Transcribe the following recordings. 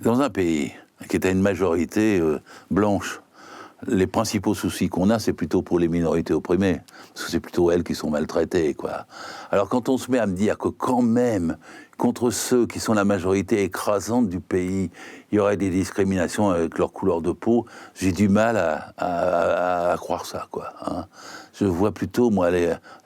Dans un pays qui est à une majorité blanche, les principaux soucis qu'on a, c'est plutôt pour les minorités opprimées, parce que c'est plutôt elles qui sont maltraitées, quoi. Alors quand on se met à me dire que quand même, contre ceux qui sont la majorité écrasante du pays, il y aurait des discriminations avec leur couleur de peau, j'ai du mal à croire ça, quoi. Hein. Je vois plutôt, moi,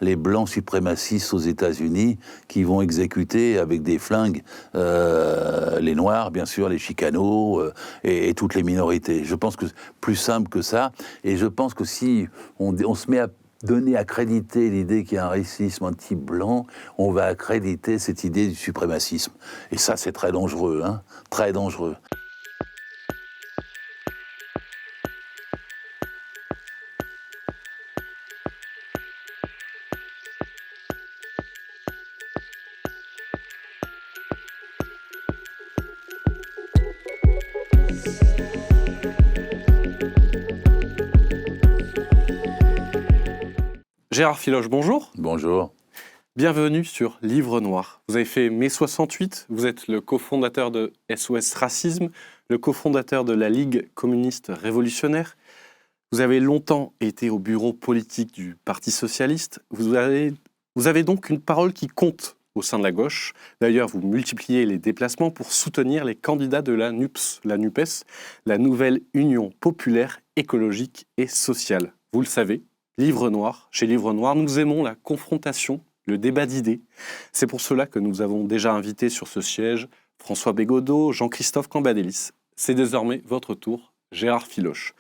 les blancs suprémacistes aux États-Unis qui vont exécuter avec des flingues les noirs, bien sûr, les chicanos et toutes les minorités. Je pense que c'est plus simple que ça. Et je pense que si on se met à accréditer l'idée qu'il y a un racisme anti-blanc, on va accréditer cette idée du suprémacisme. Et ça, c'est très dangereux, hein, très dangereux. Gérard Filoche, bonjour. Bonjour. Bienvenue sur Livre Noir. Vous avez fait mai 68, vous êtes le cofondateur de SOS Racisme, le cofondateur de la Ligue communiste révolutionnaire. Vous avez longtemps été au bureau politique du Parti socialiste. Vous avez donc une parole qui compte au sein de la gauche. D'ailleurs, vous multipliez les déplacements pour soutenir les candidats de la NUPES, la nouvelle Union populaire écologique et sociale. Vous le savez, Livre Noir, chez Livre Noir, nous aimons la confrontation, le débat d'idées. C'est pour cela que nous avons déjà invité sur ce siège François Bégodeau, Jean-Christophe Cambadélis. C'est désormais votre tour, Gérard Filoche.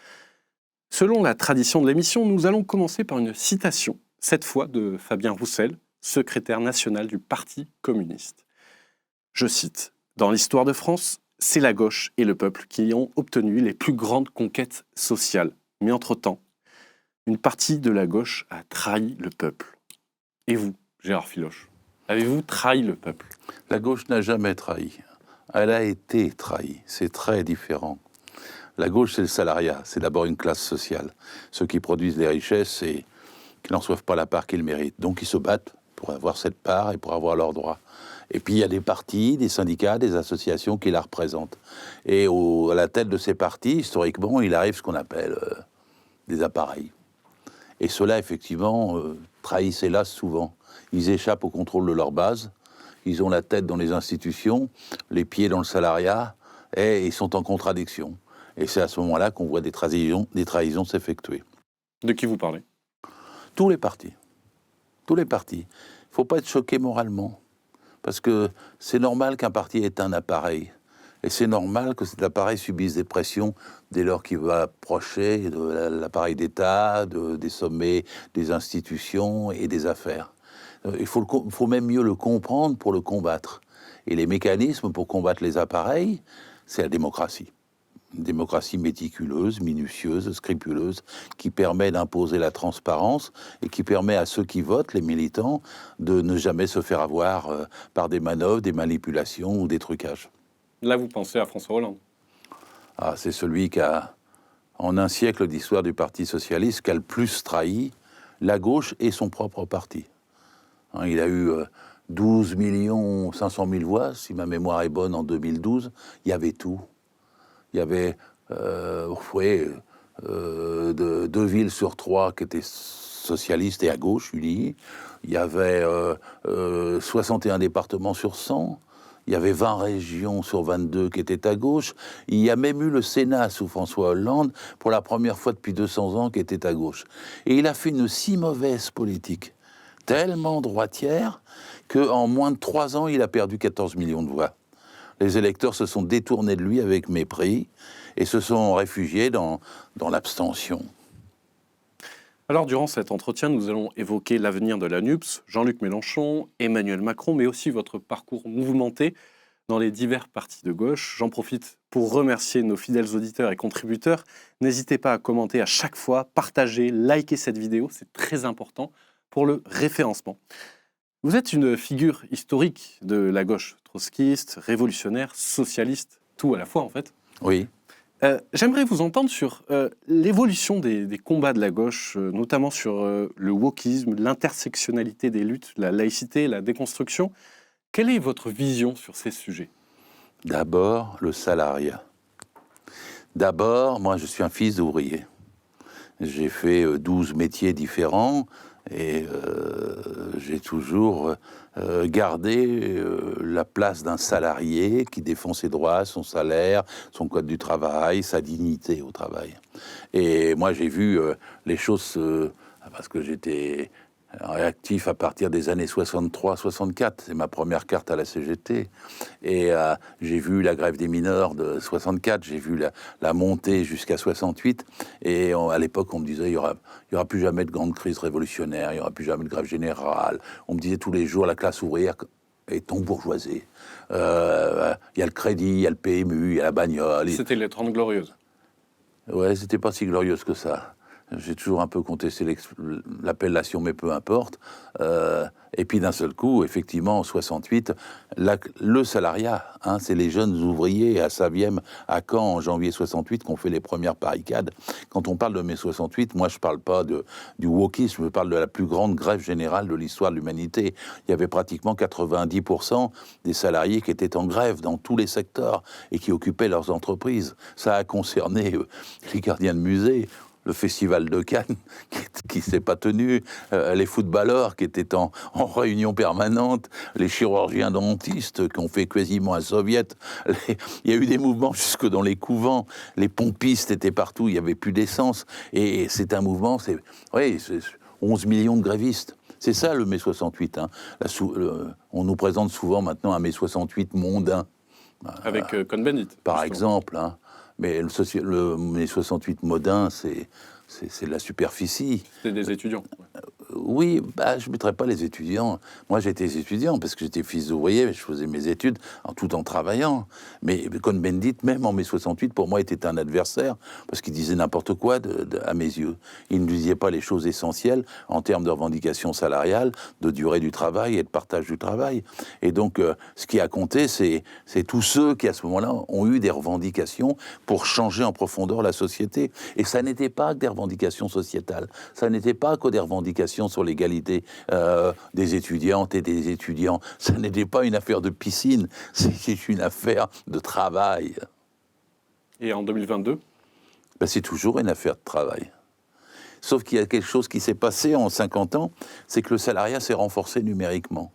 Selon la tradition de l'émission, nous allons commencer par une citation, cette fois de Fabien Roussel, secrétaire national du Parti communiste. Je cite, « Dans l'histoire de France, c'est la gauche et le peuple qui ont obtenu les plus grandes conquêtes sociales. Mais entre-temps, une partie de la gauche a trahi le peuple. » Et vous, Gérard Filoche, avez-vous trahi le peuple ? La gauche n'a jamais trahi. Elle a été trahie. C'est très différent. La gauche, c'est le salariat. C'est d'abord une classe sociale. Ceux qui produisent les richesses et qui n'en reçoivent pas la part qu'ils méritent. Donc, ils se battent pour avoir cette part et pour avoir leurs droits. Et puis, il y a des partis, des syndicats, des associations qui la représentent. Et à la tête de ces partis, historiquement, il arrive ce qu'on appelle des appareils. Et ceux-là, effectivement, trahissent hélas souvent. Ils échappent au contrôle de leur base, ils ont la tête dans les institutions, les pieds dans le salariat, et ils sont en contradiction. Et c'est à ce moment-là qu'on voit des trahisons s'effectuer. De qui vous parlez ? Tous les partis. Tous les partis. Il ne faut pas être choqué moralement, parce que c'est normal qu'un parti ait un appareil. Et c'est normal que cet appareil subisse des pressions dès lors qu'il va approcher de l'appareil d'État, des sommets, des institutions et des affaires. Il faut même mieux le comprendre pour le combattre. Et les mécanismes pour combattre les appareils, c'est la démocratie. Une démocratie méticuleuse, minutieuse, scrupuleuse, qui permet d'imposer la transparence et qui permet à ceux qui votent, les militants, de ne jamais se faire avoir par des manœuvres, des manipulations ou des trucages. Là, vous pensez à François Hollande. Ah, c'est celui qui a, en un siècle d'histoire du Parti socialiste, qui a le plus trahi la gauche et son propre parti. Hein, il a eu 12 500 000 voix, si ma mémoire est bonne, en 2012. Il y avait tout. Il y avait 2 villes sur 3 qui étaient socialistes et à gauche, unis. Il y avait 61 départements sur 100. Il y avait 20 régions sur 22 qui étaient à gauche. Il y a même eu le Sénat sous François Hollande, pour la première fois depuis 200 ans, qui était à gauche. Et il a fait une si mauvaise politique, tellement droitière, qu'en moins de 3 ans, il a perdu 14 millions de voix. Les électeurs se sont détournés de lui avec mépris et se sont réfugiés dans l'abstention. Alors, durant cet entretien, nous allons évoquer l'avenir de la NUPES, Jean-Luc Mélenchon, Emmanuel Macron, mais aussi votre parcours mouvementé dans les divers partis de gauche. J'en profite pour remercier nos fidèles auditeurs et contributeurs. N'hésitez pas à commenter à chaque fois, partager, liker cette vidéo, c'est très important pour le référencement. Vous êtes une figure historique de la gauche, trotskiste, révolutionnaire, socialiste, tout à la fois en fait. Oui. J'aimerais vous entendre sur l'évolution des combats de la gauche, notamment sur le wokisme, l'intersectionnalité des luttes, la laïcité, la déconstruction. Quelle est votre vision sur ces sujets ? D'abord, le salariat. D'abord, moi, je suis un fils d'ouvrier. J'ai fait 12 métiers différents et j'ai toujours gardé la place d'un salarié qui défend ses droits, son salaire, son code du travail, sa dignité au travail. Et moi, j'ai vu les choses, parce que j'étais actif à partir des années 63-64, c'est ma première carte à la CGT, et j'ai vu la grève des mineurs de 64, j'ai vu la montée jusqu'à 68, et à l'époque on me disait il y aura plus jamais de grande crise révolutionnaire, il y aura plus jamais de grève générale, on me disait tous les jours la classe ouvrière est embourgeoisée, il y a le crédit, il y a le PMU, il y a la bagnole. C'était les 30 Glorieuses. Ouais, c'était pas si glorieuse que ça. J'ai toujours un peu contesté l'appellation, mais peu importe. Et puis d'un seul coup, effectivement, en 68, le salariat, hein, c'est les jeunes ouvriers à Saviem, à Caen, en janvier 68, qu'on fait les premières barricades. Quand on parle de mai 68, moi je parle pas du wokisme, je parle de la plus grande grève générale de l'histoire de l'humanité. Il y avait pratiquement 90% des salariés qui étaient en grève dans tous les secteurs et qui occupaient leurs entreprises. Ça a concerné les gardiens de musée, le festival de Cannes qui s'est pas tenu, les footballeurs qui étaient en réunion permanente, les chirurgiens dentistes qui ont fait quasiment un soviet. Il y a eu des mouvements jusque dans les couvents, les pompistes étaient partout, il n'y avait plus d'essence. Et c'est un mouvement, c'est 11 millions de grévistes. C'est ça le mai 68. Hein. On nous présente souvent maintenant un mai 68 mondain. Avec Cohn-Bendit. Par exemple, hein. Mais le mai 68 modin, c'est de la superficie. C'était des étudiants. Oui, je ne mettrais pas les étudiants. Moi, j'étais étudiant parce que j'étais fils d'ouvrier, je faisais mes études tout en travaillant. Mais Cohn-Bendit, même en mai 68, pour moi, était un adversaire parce qu'il disait n'importe quoi à mes yeux. Il ne disait pas les choses essentielles en termes de revendications salariales, de durée du travail et de partage du travail. Et donc, ce qui a compté, c'est tous ceux qui, à ce moment-là, ont eu des revendications pour changer en profondeur la société. Et ça n'était pas que des revendications sociétales. Ça n'était pas que des revendications sur l'égalité des étudiantes et des étudiants. Ça n'était pas une affaire de piscine, c'est une affaire de travail. Et en 2022 ? C'est toujours une affaire de travail. Sauf qu'il y a quelque chose qui s'est passé en 50 ans, c'est que le salariat s'est renforcé numériquement.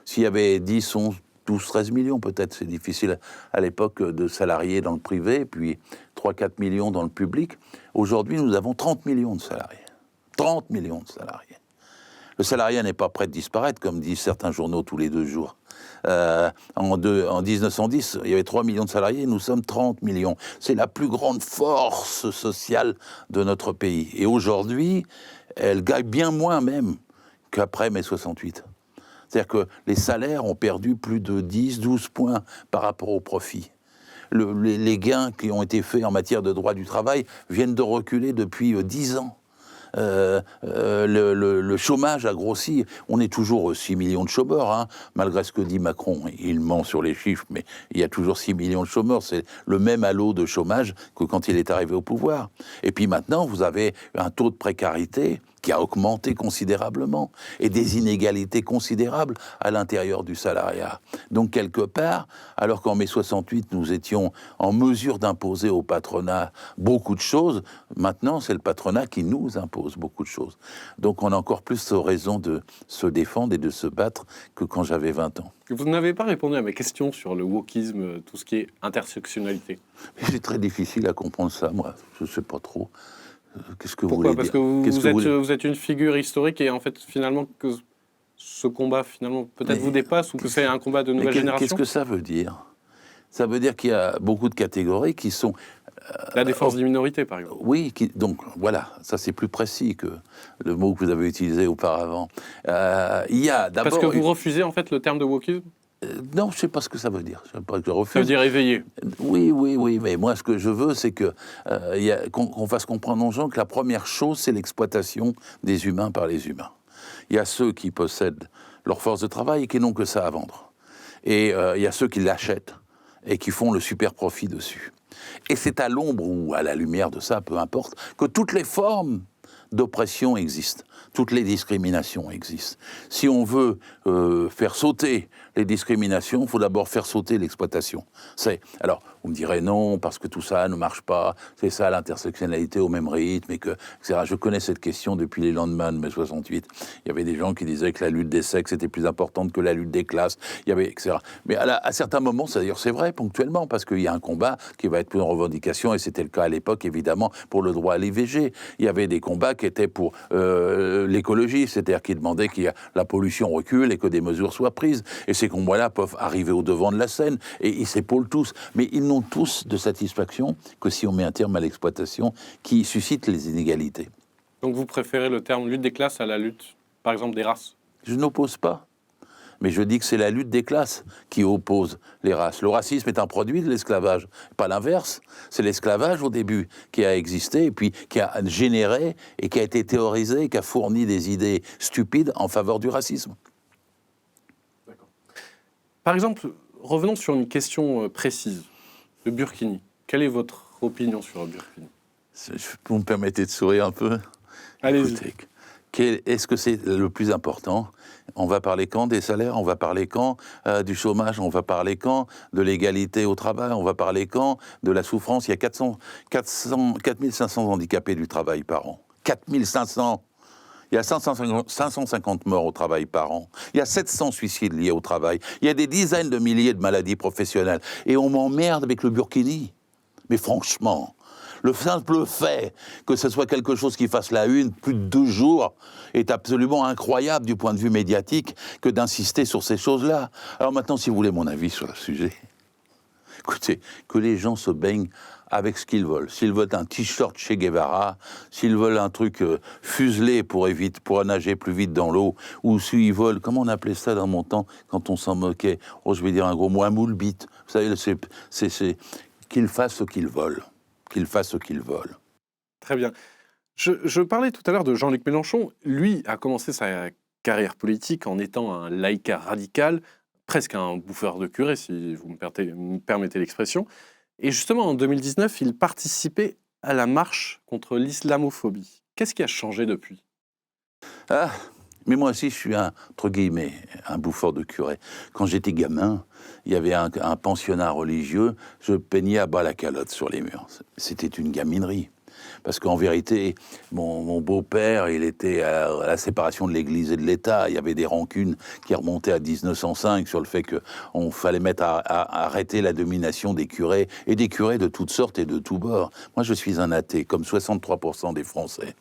S'il y avait 10, 11, 12, 13 millions peut-être, c'est difficile à l'époque de salariés dans le privé, puis 3-4 millions dans le public. Aujourd'hui, nous avons 30 millions de salariés. 30 millions de salariés. Le salariat n'est pas prêt de disparaître, comme disent certains journaux tous les 2 jours. En 1910, il y avait 3 millions de salariés, nous sommes 30 millions. C'est la plus grande force sociale de notre pays. Et aujourd'hui, elle gagne bien moins même qu'après mai 68. C'est-à-dire que les salaires ont perdu plus de 10-12 points par rapport au profit. Les gains qui ont été faits en matière de droit du travail viennent de reculer depuis 10 ans. Le chômage a grossi. On est toujours 6 millions de chômeurs, hein, malgré ce que dit Macron. Il ment sur les chiffres, mais il y a toujours 6 millions de chômeurs. C'est le même halo de chômage que quand il est arrivé au pouvoir. Et puis maintenant, vous avez un taux de précarité qui a augmenté considérablement, et des inégalités considérables à l'intérieur du salariat. Donc quelque part, alors qu'en mai 68, nous étions en mesure d'imposer au patronat beaucoup de choses, maintenant c'est le patronat qui nous impose beaucoup de choses. Donc on a encore plus raison de se défendre et de se battre que quand j'avais 20 ans. Vous n'avez pas répondu à mes questions sur le wokisme, tout ce qui est intersectionnalité. C'est très difficile à comprendre ça, moi, je ne sais pas trop. Qu'est-ce que Pourquoi ? vous voulez dire ? Parce que vous êtes une figure historique et en fait, finalement, que ce combat, finalement, peut-être vous dépasse ou que c'est un combat de nouvelle génération ? Qu'est-ce que ça veut dire ? Ça veut dire qu'il y a beaucoup de catégories qui sont... la défense des minorités, par exemple. Oui, donc voilà, ça c'est plus précis que le mot que vous avez utilisé auparavant. Il y a d'abord... Parce que vous refusez, en fait, le terme de wokisme ? Non, je ne sais pas ce que ça veut dire. Je sais pas que je refuse. Ça veut dire éveillé. Oui, mais moi, ce que je veux, c'est que qu'on fasse comprendre aux gens que la première chose, c'est l'exploitation des humains par les humains. Il y a ceux qui possèdent leur force de travail et qui n'ont que ça à vendre. Et il y a ceux qui l'achètent et qui font le super profit dessus. Et c'est à l'ombre ou à la lumière de ça, peu importe, que toutes les formes d'oppression existe. Toutes les discriminations existent. Si on veut faire sauter les discriminations, il faut d'abord faire sauter l'exploitation. Alors, vous me direz non, parce que tout ça ne marche pas, c'est ça l'intersectionnalité au même rythme, etc. Je connais cette question depuis les lendemains de mai 68. Il y avait des gens qui disaient que la lutte des sexes était plus importante que la lutte des classes, etc. Mais à certains moments, c'est-à-dire c'est vrai, ponctuellement, parce qu'il y a un combat qui va être plus en revendication, et c'était le cas à l'époque, évidemment, pour le droit à l'IVG. Il y avait des combats qui étaient pour l'écologie, c'est-à-dire qui demandaient que la pollution recule et que des mesures soient prises. Et ces combats-là peuvent arriver au devant de la scène, et ils s'épaulent tous. Mais ils n'ont tous de satisfaction que si on met un terme à l'exploitation qui suscite les inégalités. Donc vous préférez le terme lutte des classes à la lutte, par exemple, des races? Je n'oppose pas. Mais je dis que c'est la lutte des classes qui oppose les races. Le racisme est un produit de l'esclavage, pas l'inverse. C'est l'esclavage au début qui a existé, et puis qui a généré, et qui a été théorisé, qui a fourni des idées stupides en faveur du racisme. D'accord. Par exemple, revenons sur une question précise. Le burkini. Quelle est votre opinion sur le burkini? Vous me permettez de sourire un peu? Allez-y. Écoutez, est-ce que c'est le plus important? On va parler quand des salaires? On va parler quand du chômage? On va parler quand de l'égalité au travail? On va parler quand de la souffrance? Il y a 4500 handicapés du travail par an. 4500! Il y a 550 morts au travail par an. Il y a 700 suicides liés au travail. Il y a des dizaines de milliers de maladies professionnelles. Et on m'emmerde avec le burkini. Mais franchement, le simple fait que ce soit quelque chose qui fasse la une plus de 2 jours est absolument incroyable du point de vue médiatique que d'insister sur ces choses-là. Alors maintenant, si vous voulez mon avis sur le sujet, écoutez, que les gens se baignent avec ce qu'ils veulent. S'ils veulent un t-shirt Che Guevara, s'ils veulent un truc fuselé pour nager plus vite dans l'eau, ou s'ils veulent, comment on appelait ça dans mon temps, quand on s'en moquait, je vais dire un gros mot, un moule bite. Vous savez, c'est qu'ils fassent ce qu'ils veulent. Qu'ils fassent ce qu'ils veulent. Très bien. Je parlais tout à l'heure de Jean-Luc Mélenchon. Lui a commencé sa carrière politique en étant un laïcard radical, presque un bouffeur de curé, si vous me permettez l'expression. Et justement, en 2019, il participait à la marche contre l'islamophobie. Qu'est-ce qui a changé depuis? Mais moi aussi, je suis entre guillemets, un bouffeur de curé. Quand j'étais gamin, il y avait un pensionnat religieux, je peignais à bas la calotte sur les murs. C'était une gaminerie. Parce qu'en vérité, mon beau-père, il était à la séparation de l'Église et de l'État. Il y avait des rancunes qui remontaient à 1905 sur le fait qu'on fallait mettre à arrêter la domination des curés, et des curés de toutes sortes et de tous bords. Moi, je suis un athée, comme 63% des Français.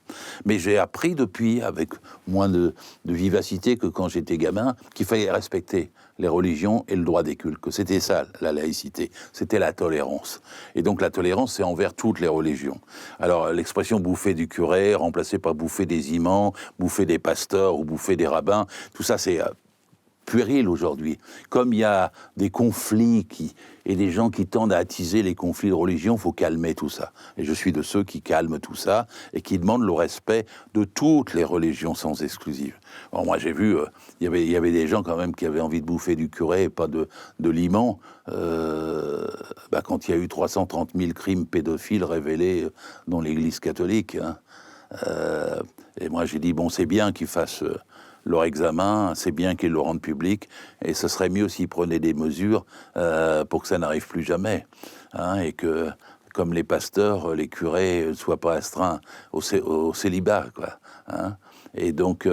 Mais j'ai appris depuis, avec moins de vivacité que quand j'étais gamin, qu'il fallait respecter les religions et le droit des cultes, que c'était ça, la laïcité, c'était la tolérance. Et donc la tolérance, c'est envers toutes les religions. Alors l'expression bouffer du curé, remplacée par bouffer des imams, bouffer des pasteurs ou bouffer des rabbins, tout ça c'est puéril aujourd'hui. Comme il y a des conflits et des gens qui tendent à attiser les conflits de religion, il faut calmer tout ça. Et je suis de ceux qui calment tout ça et qui demandent le respect de toutes les religions sans exclusive. Bon, moi j'ai vu, il y avait des gens quand même qui avaient envie de bouffer du curé et pas de l'imam. Quand il y a eu 330 000 crimes pédophiles révélés dans l'Église catholique. Et moi j'ai dit, bon, c'est bien qu'ils fassent leur examen, c'est bien qu'ils le rendent public, et ce serait mieux s'ils prenaient des mesures pour que ça n'arrive plus jamais, et que, comme les pasteurs, les curés ne soient pas astreints au célibat, quoi. Et donc,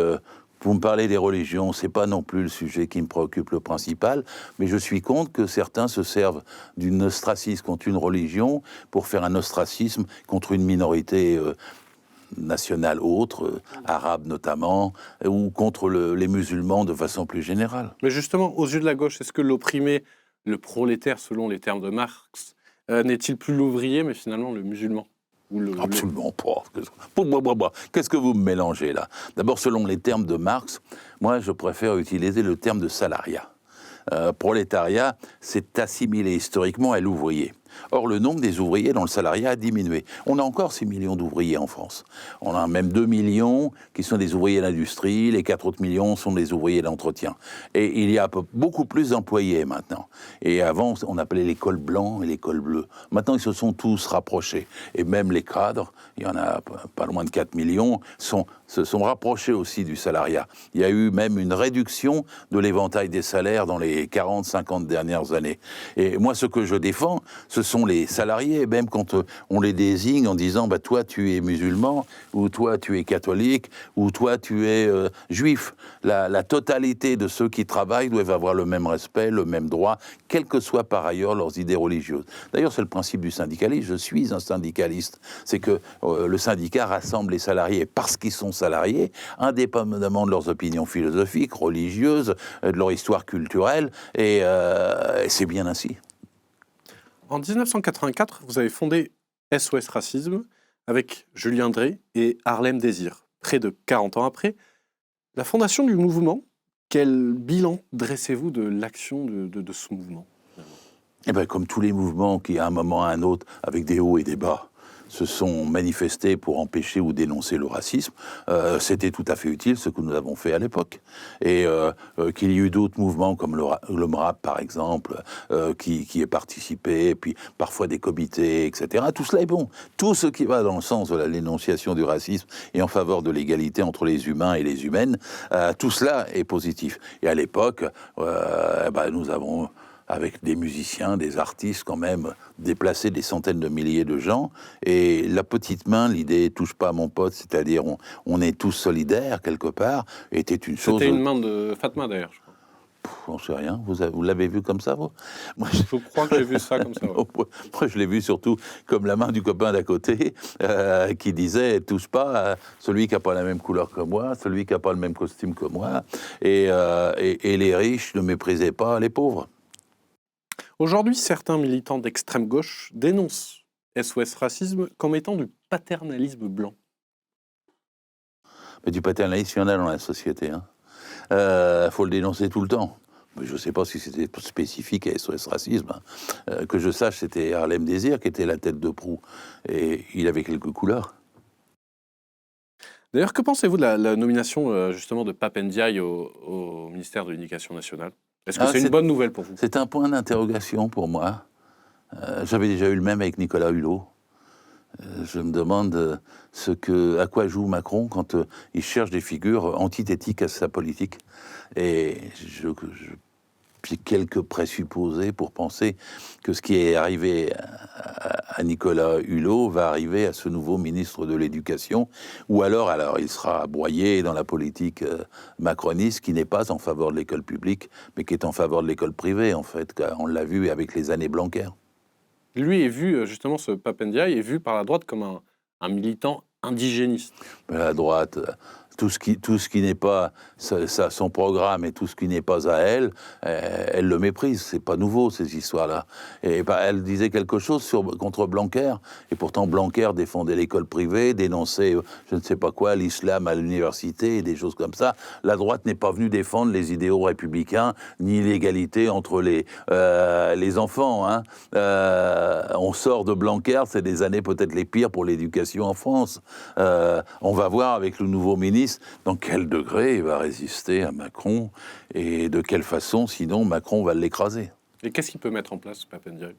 vous me parlez des religions, c'est pas non plus le sujet qui me préoccupe le principal, mais je suis contre que certains se servent d'une ostracisme contre une religion pour faire un ostracisme contre une minorité nationale autre, arabe notamment, ou contre les musulmans de façon plus générale. Mais justement, aux yeux de la gauche, est-ce que l'opprimé, le prolétaire, selon les termes de Marx, n'est-il plus l'ouvrier, mais finalement le musulman? Absolument pas. Qu'est-ce que vous me mélangez là? D'abord, selon les termes de Marx, moi je préfère utiliser le terme de salariat. Prolétariat, c'est assimilé historiquement à l'ouvrier. Or, le nombre des ouvriers dans le salariat a diminué. On a encore 6 millions d'ouvriers en France. On a même 2 millions qui sont des ouvriers de l'industrie, les 4 autres millions sont des ouvriers de l'entretien. Et il y a beaucoup plus d'employés maintenant. Et avant, on appelait les cols blancs et les cols bleus. Maintenant, ils se sont tous rapprochés. Et même les cadres, il y en a pas loin de 4 millions, se sont rapprochés aussi du salariat. Il y a eu même une réduction de l'éventail des salaires dans les 40-50 dernières années. Et moi, ce que je défends, ce sont les salariés, même quand on les désigne en disant bah, « toi, tu es musulman » ou « toi, tu es catholique » ou « toi, tu es juif ». La totalité de ceux qui travaillent doivent avoir le même respect, le même droit, quelles que soient par ailleurs leurs idées religieuses. D'ailleurs, c'est le principe du syndicalisme. Je suis un syndicaliste. C'est que le syndicat rassemble les salariés parce qu'ils sont salariés, indépendamment de leurs opinions philosophiques, religieuses, de leur histoire culturelle, et c'est bien ainsi. En 1984, vous avez fondé SOS Racisme avec Julien Drey et Harlem Désir. Près de 40 ans après, la fondation du mouvement, quel bilan dressez-vous de l'action de ce mouvement ? Eh bien, comme tous les mouvements qui, à un moment ou à un autre, avec des hauts et des bas, se sont manifestés pour empêcher ou dénoncer le racisme, c'était tout à fait utile ce que nous avons fait à l'époque. Et qu'il y ait eu d'autres mouvements comme le MRAP, par exemple, qui y ait participé, et puis parfois des comités, etc. Tout cela est bon. Tout ce qui va dans le sens de la dénonciation du racisme et en faveur de l'égalité entre les humains et les humaines, tout cela est positif. Et à l'époque, nous avons, avec des musiciens, des artistes quand même, déplacer des centaines de milliers de gens. Et la petite main, l'idée « touche pas à mon pote », c'est-à-dire on est tous solidaires quelque part, était une chose... C'était une main de Fatma d'ailleurs, je crois. J'en sais rien, vous l'avez vu comme ça, vous? Moi, je crois que j'ai vu ça comme ça. Ouais. Moi, je l'ai vu surtout comme la main du copain d'à côté, qui disait « touche pas à celui qui n'a pas la même couleur que moi, celui qui n'a pas le même costume que moi, et les riches ne méprisez pas les pauvres ». Aujourd'hui, certains militants d'extrême gauche dénoncent SOS Racisme comme étant du paternalisme blanc. Mais du paternalisme, il y en a dans la société. Faut le dénoncer tout le temps. Mais je ne sais pas si c'était spécifique à SOS Racisme. Que je sache, c'était Harlem Désir qui était la tête de proue. Et il avait quelques couleurs. D'ailleurs, que pensez-vous de la nomination justement de Pape Ndiaye au ministère de l'Éducation nationale ? Est-ce que c'est une bonne nouvelle pour vous ? C'est un point d'interrogation pour moi. J'avais déjà eu le même avec Nicolas Hulot. Je me demande à quoi joue Macron quand il cherche des figures antithétiques à sa politique. Et j'ai quelques présupposés pour penser que ce qui est arrivé à Nicolas Hulot va arriver à ce nouveau ministre de l'Éducation, ou alors il sera broyé dans la politique macroniste qui n'est pas en faveur de l'école publique, mais qui est en faveur de l'école privée, en fait. On l'a vu avec les années Blanquer. Lui est vu, justement, ce Pape Ndiaye est vu par la droite comme un militant indigéniste. La droite... Tout ce qui n'est pas son programme et tout ce qui n'est pas à elle, elle le méprise. C'est pas nouveau, ces histoires-là. Et elle disait quelque chose contre Blanquer, et pourtant Blanquer défendait l'école privée, dénonçait je ne sais pas quoi, l'islam à l'université et des choses comme ça. La droite n'est pas venue défendre les idéaux républicains ni l'égalité entre les enfants. On sort de Blanquer, c'est des années peut-être les pires pour l'éducation en France. On va voir avec le nouveau ministre dans quel degré il va résister à Macron et de quelle façon, sinon, Macron va l'écraser. Et qu'est-ce qu'il peut mettre en place, Pape Ndiaye ?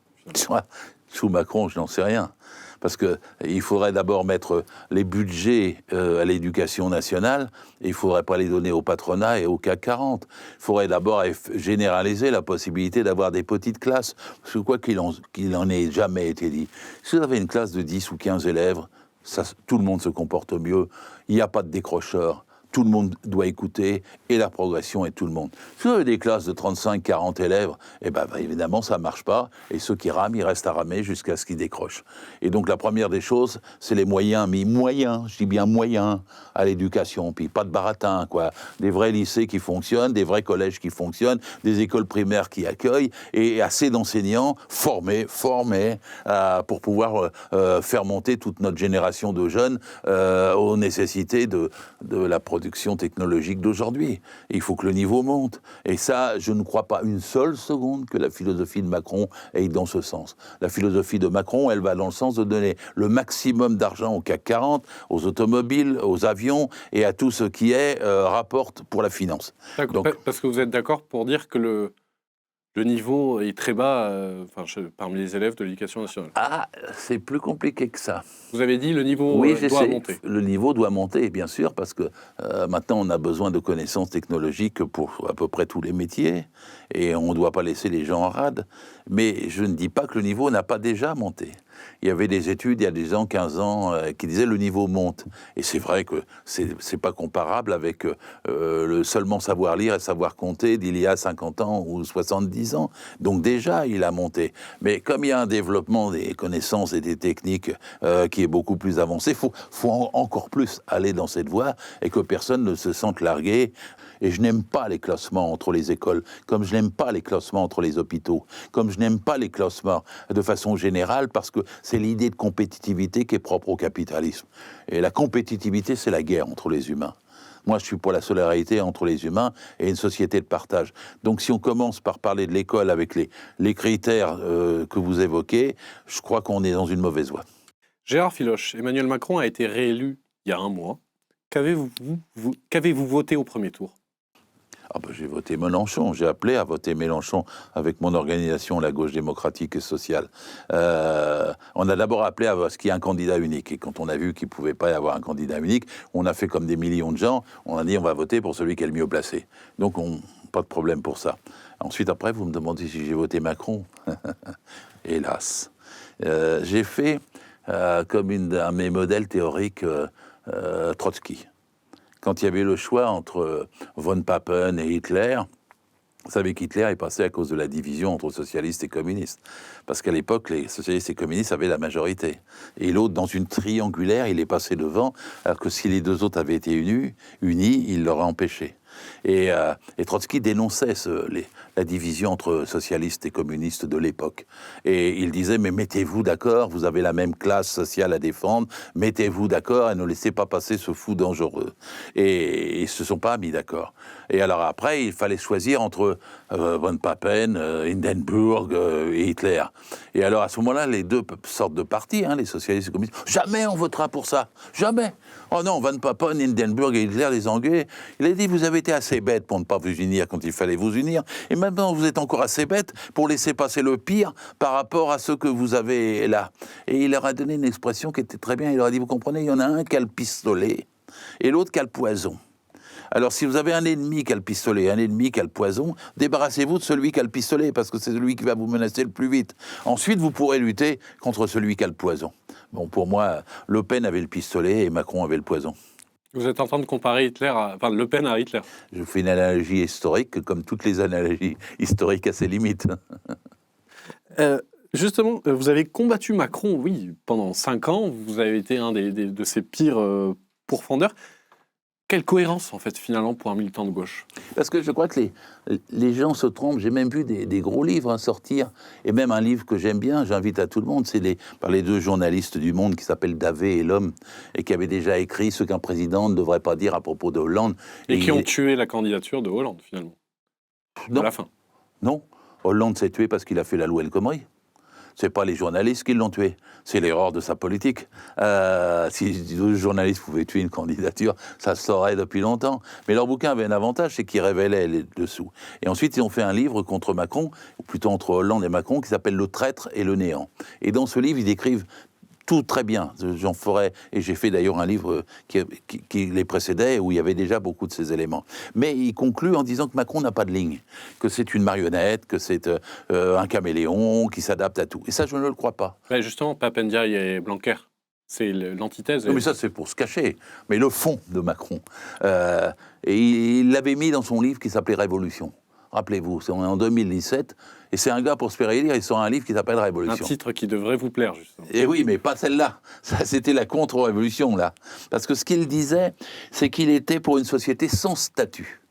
Sous Macron, je n'en sais rien. Parce qu'il faudrait d'abord mettre les budgets à l'éducation nationale, et il ne faudrait pas les donner au patronat et au CAC 40. Il faudrait d'abord généraliser la possibilité d'avoir des petites classes. Parce que quoi qu'il en ait jamais été dit, si vous avez une classe de 10 ou 15 élèves, tout le monde se comporte mieux, il n'y a pas de décrocheurs, tout le monde doit écouter, et la progression est tout le monde. Si vous avez des classes de 35-40 élèves, évidemment, ça ne marche pas, et ceux qui rament, ils restent à ramer jusqu'à ce qu'ils décrochent. Et donc, la première des choses, c'est les moyens, mais moyens, je dis bien moyens, à l'éducation, puis pas de baratin, quoi. Des vrais lycées qui fonctionnent, des vrais collèges qui fonctionnent, des écoles primaires qui accueillent, et assez d'enseignants formés, pour pouvoir faire monter toute notre génération de jeunes aux nécessités de la production production technologique d'aujourd'hui. Il faut que le niveau monte. Et ça, je ne crois pas une seule seconde que la philosophie de Macron aille dans ce sens. La philosophie de Macron, elle va dans le sens de donner le maximum d'argent au CAC 40, aux automobiles, aux avions et à tout ce qui rapporte pour la finance. D'accord. Donc, parce que vous êtes d'accord pour dire que le niveau est très bas parmi les élèves de l'éducation nationale. Ah, c'est plus compliqué que ça. Vous avez dit le niveau doit monter. Le niveau doit monter, bien sûr, parce que maintenant on a besoin de connaissances technologiques pour à peu près tous les métiers, et on ne doit pas laisser les gens en rade. Mais je ne dis pas que le niveau n'a pas déjà monté. Il y avait des études il y a 10 ans, 15 ans, qui disaient le niveau monte. Et c'est vrai que c'est pas comparable avec le seulement savoir lire et savoir compter d'il y a 50 ans ou 70 ans. Donc déjà, il a monté. Mais comme il y a un développement des connaissances et des techniques qui est beaucoup plus avancé, faut encore plus aller dans cette voie et que personne ne se sente largué. Et je n'aime pas les classements entre les écoles, comme je n'aime pas les classements entre les hôpitaux, comme je n'aime pas les classements de façon générale, parce que c'est l'idée de compétitivité qui est propre au capitalisme. Et la compétitivité, c'est la guerre entre les humains. Moi, je suis pour la solidarité entre les humains et une société de partage. Donc, si on commence par parler de l'école avec les critères que vous évoquez, je crois qu'on est dans une mauvaise voie. Gérard Filoche, Emmanuel Macron a été réélu il y a un mois. Qu'avez-vous voté au premier tour ? J'ai voté Mélenchon, j'ai appelé à voter Mélenchon avec mon organisation, la Gauche démocratique et sociale. On a d'abord appelé à ce qu'il y ait un candidat unique. Et quand on a vu qu'il ne pouvait pas y avoir un candidat unique, on a fait comme des millions de gens, on a dit on va voter pour celui qui est le mieux placé. Donc pas de problème pour ça. Ensuite, après, vous me demandez si j'ai voté Macron. Hélas. J'ai fait comme un de mes modèles théoriques Trotsky. Quand il y avait le choix entre von Papen et Hitler, vous savez qu'Hitler est passé à cause de la division entre socialistes et communistes. Parce qu'à l'époque, les socialistes et communistes avaient la majorité. Et l'autre, dans une triangulaire, il est passé devant, alors que si les deux autres avaient été unis, il l'aurait empêché. Et Trotsky dénonçait la division entre socialistes et communistes de l'époque. Et il disait, mais mettez-vous d'accord, vous avez la même classe sociale à défendre, mettez-vous d'accord et ne laissez pas passer ce fou dangereux. Et ils ne se sont pas mis d'accord. Et alors après, il fallait choisir entre von Papen, Hindenburg et Hitler. Et alors à ce moment-là, les deux sortes de partis, les socialistes et les communistes, jamais on votera pour ça, jamais. Oh non, von Papen, Hindenburg et Hitler, les Anglais, il a dit, vous avez été assez bête pour ne pas vous unir quand il fallait vous unir, et maintenant vous êtes encore assez bête pour laisser passer le pire par rapport à ce que vous avez là. Et il leur a donné une expression qui était très bien, il leur a dit, vous comprenez, il y en a un qui a le pistolet et l'autre qui a le poison. Alors, si vous avez un ennemi qui a le pistolet et un ennemi qui a le poison, débarrassez-vous de celui qui a le pistolet, parce que c'est celui qui va vous menacer le plus vite. Ensuite, vous pourrez lutter contre celui qui a le poison. Bon, pour moi, Le Pen avait le pistolet et Macron avait le poison. Vous êtes en train de comparer Le Pen à Hitler. Je fais une analogie historique, comme toutes les analogies historiques à ses limites. Justement, vous avez combattu Macron, oui, pendant 5 ans. Vous avez été un de ses pires pourfendeurs. Quelle cohérence, en fait, finalement, pour un militant de gauche ? Parce que je crois que les gens se trompent. J'ai même vu des gros livres sortir, et même un livre que j'aime bien, j'invite à tout le monde, c'est par les 2 journalistes du Monde qui s'appellent Davé et L'Homme, et qui avaient déjà écrit ce qu'un président ne devrait pas dire à propos de Hollande. Et qui ont tué la candidature de Hollande, finalement, à la fin. Non, Hollande s'est tué parce qu'il a fait la loi El Khomri. C'est pas les journalistes qui l'ont tué, c'est l'erreur de sa politique. Si 2 journalistes pouvaient tuer une candidature, ça se saurait depuis longtemps. Mais leur bouquin avait un avantage, c'est qu'il révélait les dessous. Et ensuite, ils ont fait un livre contre Macron, ou plutôt entre Hollande et Macron, qui s'appelle Le traître et le néant. Et dans ce livre, ils décrivent tout très bien. J'en ferai, et j'ai fait d'ailleurs un livre qui les précédait, où il y avait déjà beaucoup de ces éléments. Mais il conclut en disant que Macron n'a pas de ligne, que c'est une marionnette, que c'est un caméléon, qui s'adapte à tout. Et ça, je ne le crois pas. Ouais, justement, Pape Ndiaye et Blanquer, c'est l'antithèse. Non, mais ça, c'est pour se cacher. Mais le fond de Macron. Et il l'avait mis dans son livre qui s'appelait Révolution. Rappelez-vous, c'est en 2017, et c'est un gars pour se faire élire, il sort un livre qui s'appelle Révolution. Un titre qui devrait vous plaire, justement. Et oui, mais pas celle-là. Ça, c'était la contre-révolution, là. Parce que ce qu'il disait, c'est qu'il était pour une société sans statut.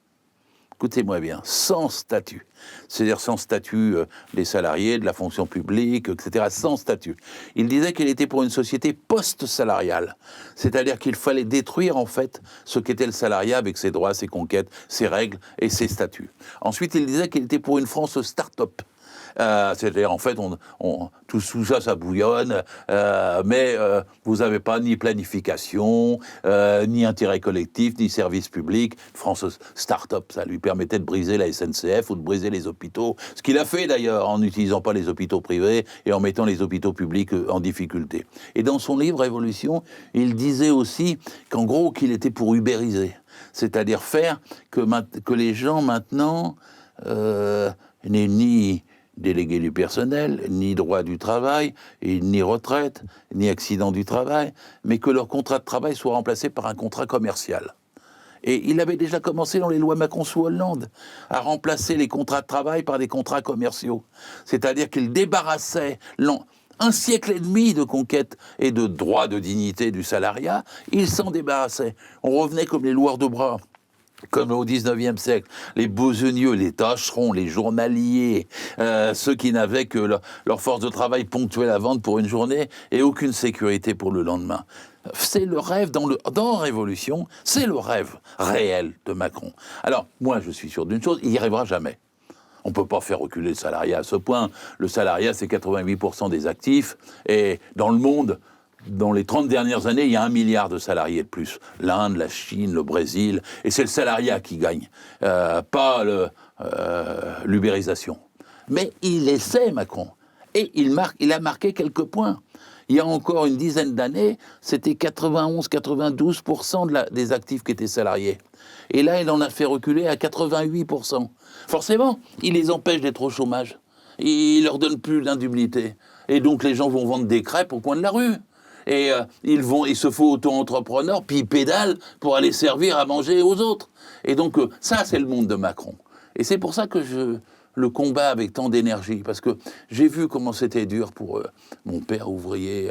écoutez-moi bien, sans statut. C'est-à-dire sans statut des salariés, de la fonction publique, etc., sans statut. Il disait qu'il était pour une société post-salariale. C'est-à-dire qu'il fallait détruire, en fait, ce qu'était le salariat avec ses droits, ses conquêtes, ses règles et ses statuts. Ensuite, il disait qu'il était pour une France start-up. C'est-à-dire, en fait, tout ça, ça bouillonne, mais vous n'avez pas ni planification, ni intérêt collectif, ni service public. France start-up, ça lui permettait de briser la SNCF ou de briser les hôpitaux. Ce qu'il a fait, d'ailleurs, en n'utilisant pas les hôpitaux privés et en mettant les hôpitaux publics en difficulté. Et dans son livre « Révolution », il disait aussi qu'en gros, qu'il était pour ubériser. C'est-à-dire faire que les gens, maintenant, n'aient ni délégué du personnel, ni droit du travail, et ni retraite, ni accident du travail, mais que leur contrat de travail soit remplacé par un contrat commercial. Et il avait déjà commencé dans les lois Macron sous Hollande à remplacer les contrats de travail par des contrats commerciaux. C'est-à-dire qu'il débarrassait un siècle et demi de conquête et de droit de dignité du salariat, il s'en débarrassait. On revenait comme les loueurs de bras. Comme au XIXe siècle, les besogneux, les tâcherons, les journaliers, ceux qui n'avaient que leur force de travail ponctuelle à vendre pour une journée et aucune sécurité pour le lendemain. C'est le rêve dans Révolution, c'est le rêve réel de Macron. Alors, moi, je suis sûr d'une chose, il n'y arrivera jamais. On ne peut pas faire reculer le salariat à ce point. Le salariat, c'est 88% des actifs, et dans le monde, dans les 30 dernières années, il y a 1 milliard de salariés de plus. L'Inde, la Chine, le Brésil, et c'est le salariat qui gagne, pas l'ubérisation. Mais il essaie, Macron, et il a marqué quelques points. Il y a encore une dizaine d'années, c'était 91-92% des actifs qui étaient salariés. Et là, il en a fait reculer à 88%. Forcément, il les empêche d'être au chômage. Il leur donne plus d'indemnité. Et donc, les gens vont vendre des crêpes au coin de la rue. Et ils se font auto-entrepreneurs, puis ils pédalent pour aller servir à manger aux autres. Et donc, ça, c'est le monde de Macron. Et c'est pour ça que je le combat avec tant d'énergie, parce que j'ai vu comment c'était dur pour mon père ouvrier,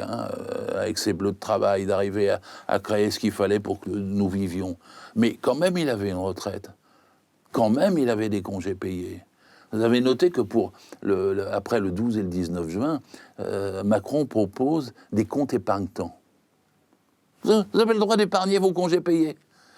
avec ses bleus de travail, d'arriver à créer ce qu'il fallait pour que nous vivions. Mais quand même, il avait une retraite. Quand même, il avait des congés payés. Vous avez noté que après le 12 et le 19 juin, Macron propose des comptes épargne-temps. Vous avez le droit d'épargner vos congés payés.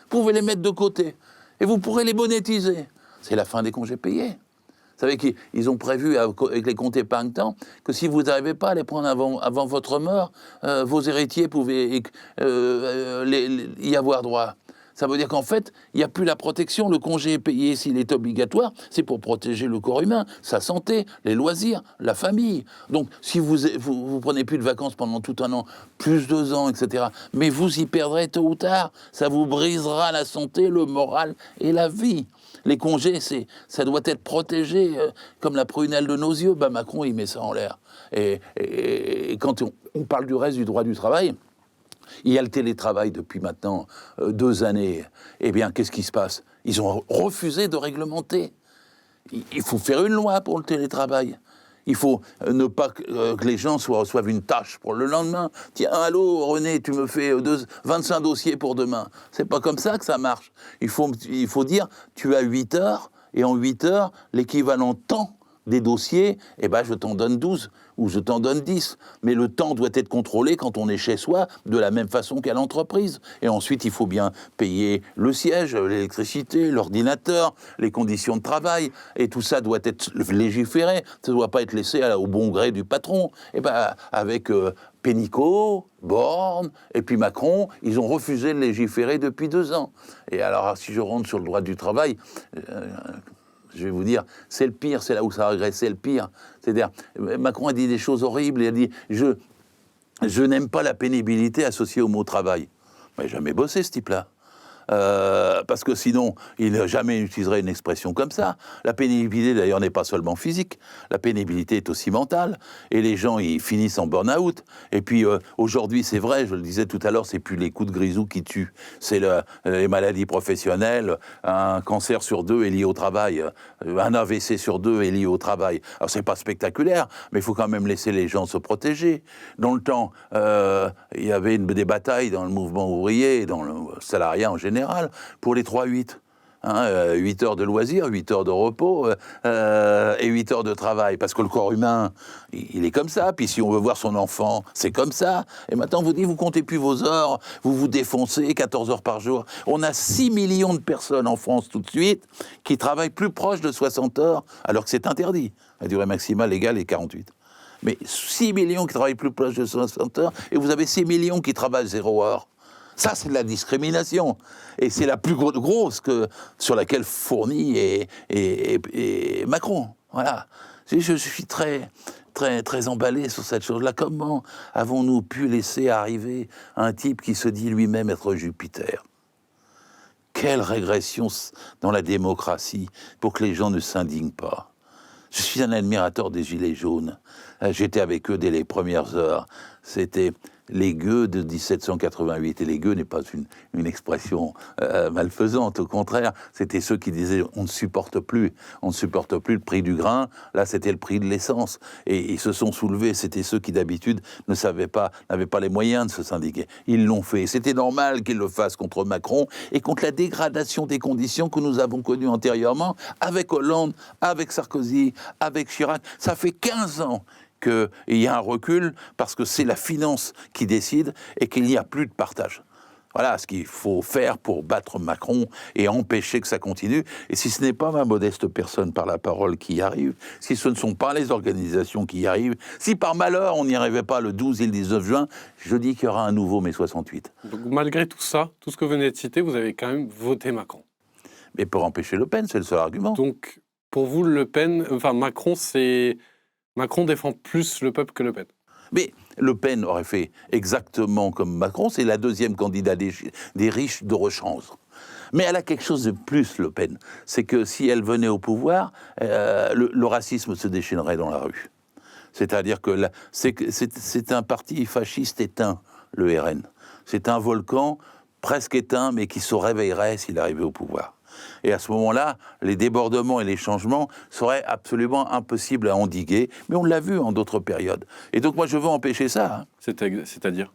Vous pouvez les mettre de côté. Et vous pourrez les monétiser. C'est la fin des congés payés. Vous savez qu'ils ont prévu, avec les comptes épargne-temps, que si vous n'arrivez pas à les prendre avant votre mort, vos héritiers pouvaient y avoir droit. Ça veut dire qu'en fait, il n'y a plus la protection. Le congé payé, s'il est obligatoire, c'est pour protéger le corps humain, sa santé, les loisirs, la famille. Donc, si vous prenez plus de vacances pendant tout un an, plus 2 ans, etc., mais vous y perdrez tôt ou tard. Ça vous brisera la santé, le moral et la vie. Les congés, ça doit être protégé comme la prunelle de nos yeux. Macron, il met ça en l'air. Et quand on parle du reste du droit du travail, il y a le télétravail depuis maintenant 2 années. Eh bien, qu'est-ce qui se passe? Ils ont refusé de réglementer. Il faut faire une loi pour le télétravail. Il faut ne pas que les gens reçoivent une tâche pour le lendemain. Tiens, allô, René, tu me fais 25 dossiers pour demain. C'est pas comme ça que ça marche. Il faut dire, tu as 8 heures, et en 8 heures, l'équivalent temps des dossiers, je t'en donne 12 ou je t'en donne 10. Mais le temps doit être contrôlé quand on est chez soi, de la même façon qu'à l'entreprise. Et ensuite, il faut bien payer le siège, l'électricité, l'ordinateur, les conditions de travail. Et tout ça doit être légiféré. Ça ne doit pas être laissé au bon gré du patron. Avec Pénicaud, Borne et puis Macron, ils ont refusé de légiférer depuis 2 ans. Et alors, si je rentre sur le droit du travail... je vais vous dire, c'est le pire, c'est là où ça a régressé le pire. C'est-à-dire, Macron a dit des choses horribles, il a dit « Je n'aime pas la pénibilité associée au mot travail ». Mais jamais bossé, ce type-là. Parce que sinon, il n'a jamais utiliserait une expression comme ça. La pénibilité, d'ailleurs, n'est pas seulement physique. La pénibilité est aussi mentale. Et les gens, ils finissent en burn-out. Et puis, aujourd'hui, c'est vrai, je le disais tout à l'heure, c'est plus les coups de grisou qui tuent. C'est les maladies professionnelles. Un cancer sur 2 est lié au travail. Un AVC sur 2 est lié au travail. Alors, c'est pas spectaculaire, mais il faut quand même laisser les gens se protéger. Dans le temps, il y avait des batailles dans le mouvement ouvrier, dans le salariat en général, pour les 3-8. 8 heures de loisirs, 8 heures de repos et 8 heures de travail. Parce que le corps humain, il est comme ça. Puis si on veut voir son enfant, c'est comme ça. Et maintenant, vous dites, vous comptez plus vos heures, vous vous défoncez 14 heures par jour. On a 6 millions de personnes en France tout de suite qui travaillent plus proche de 60 heures, alors que c'est interdit. La durée maximale légale est 48. Mais 6 millions qui travaillent plus proche de 60 heures, et vous avez 6 millions qui travaillent 0 heure. Ça, c'est de la discrimination. Et c'est la plus grosse sur laquelle fournit et Macron. Voilà. Je suis très emballé sur cette chose-là. Comment avons-nous pu laisser arriver un type qui se dit lui-même être Jupiter ? Quelle régression dans la démocratie pour que les gens ne s'indignent pas. Je suis un admirateur des Gilets jaunes. J'étais avec eux dès les premières heures. C'était les gueux de 1788. Et les gueux n'est pas une expression malfaisante, au contraire. C'était ceux qui disaient on ne supporte plus le prix du grain. Là, c'était le prix de l'essence. Et ils se sont soulevés. C'était ceux qui d'habitude n'avaient pas les moyens de se syndiquer. Ils l'ont fait. C'était normal qu'ils le fassent contre Macron et contre la dégradation des conditions que nous avons connues antérieurement avec Hollande, avec Sarkozy, avec Chirac. Ça fait 15 ans qu'il y a un recul parce que c'est la finance qui décide et qu'il n'y a plus de partage. Voilà ce qu'il faut faire pour battre Macron et empêcher que ça continue. Et si ce n'est pas ma modeste personne par la parole qui y arrive, si ce ne sont pas les organisations qui y arrivent, si par malheur on n'y arrivait pas le 12 et le 19 juin, je dis qu'il y aura un nouveau mai 68. Donc malgré tout ça, tout ce que vous venez de citer, vous avez quand même voté Macron. Mais pour empêcher Le Pen, c'est le seul argument. Donc pour vous, Macron défend plus le peuple que Le Pen. Mais Le Pen aurait fait exactement comme Macron, c'est la deuxième candidate des riches de rechange. Mais elle a quelque chose de plus, Le Pen. C'est que si elle venait au pouvoir, le racisme se déchaînerait dans la rue. C'est-à-dire que c'est un parti fasciste éteint, le RN. C'est un volcan presque éteint, mais qui se réveillerait s'il arrivait au pouvoir. Et à ce moment-là, les débordements et les changements seraient absolument impossibles à endiguer. Mais on l'a vu en d'autres périodes. Et donc moi, je veux empêcher ça. C'est-à-dire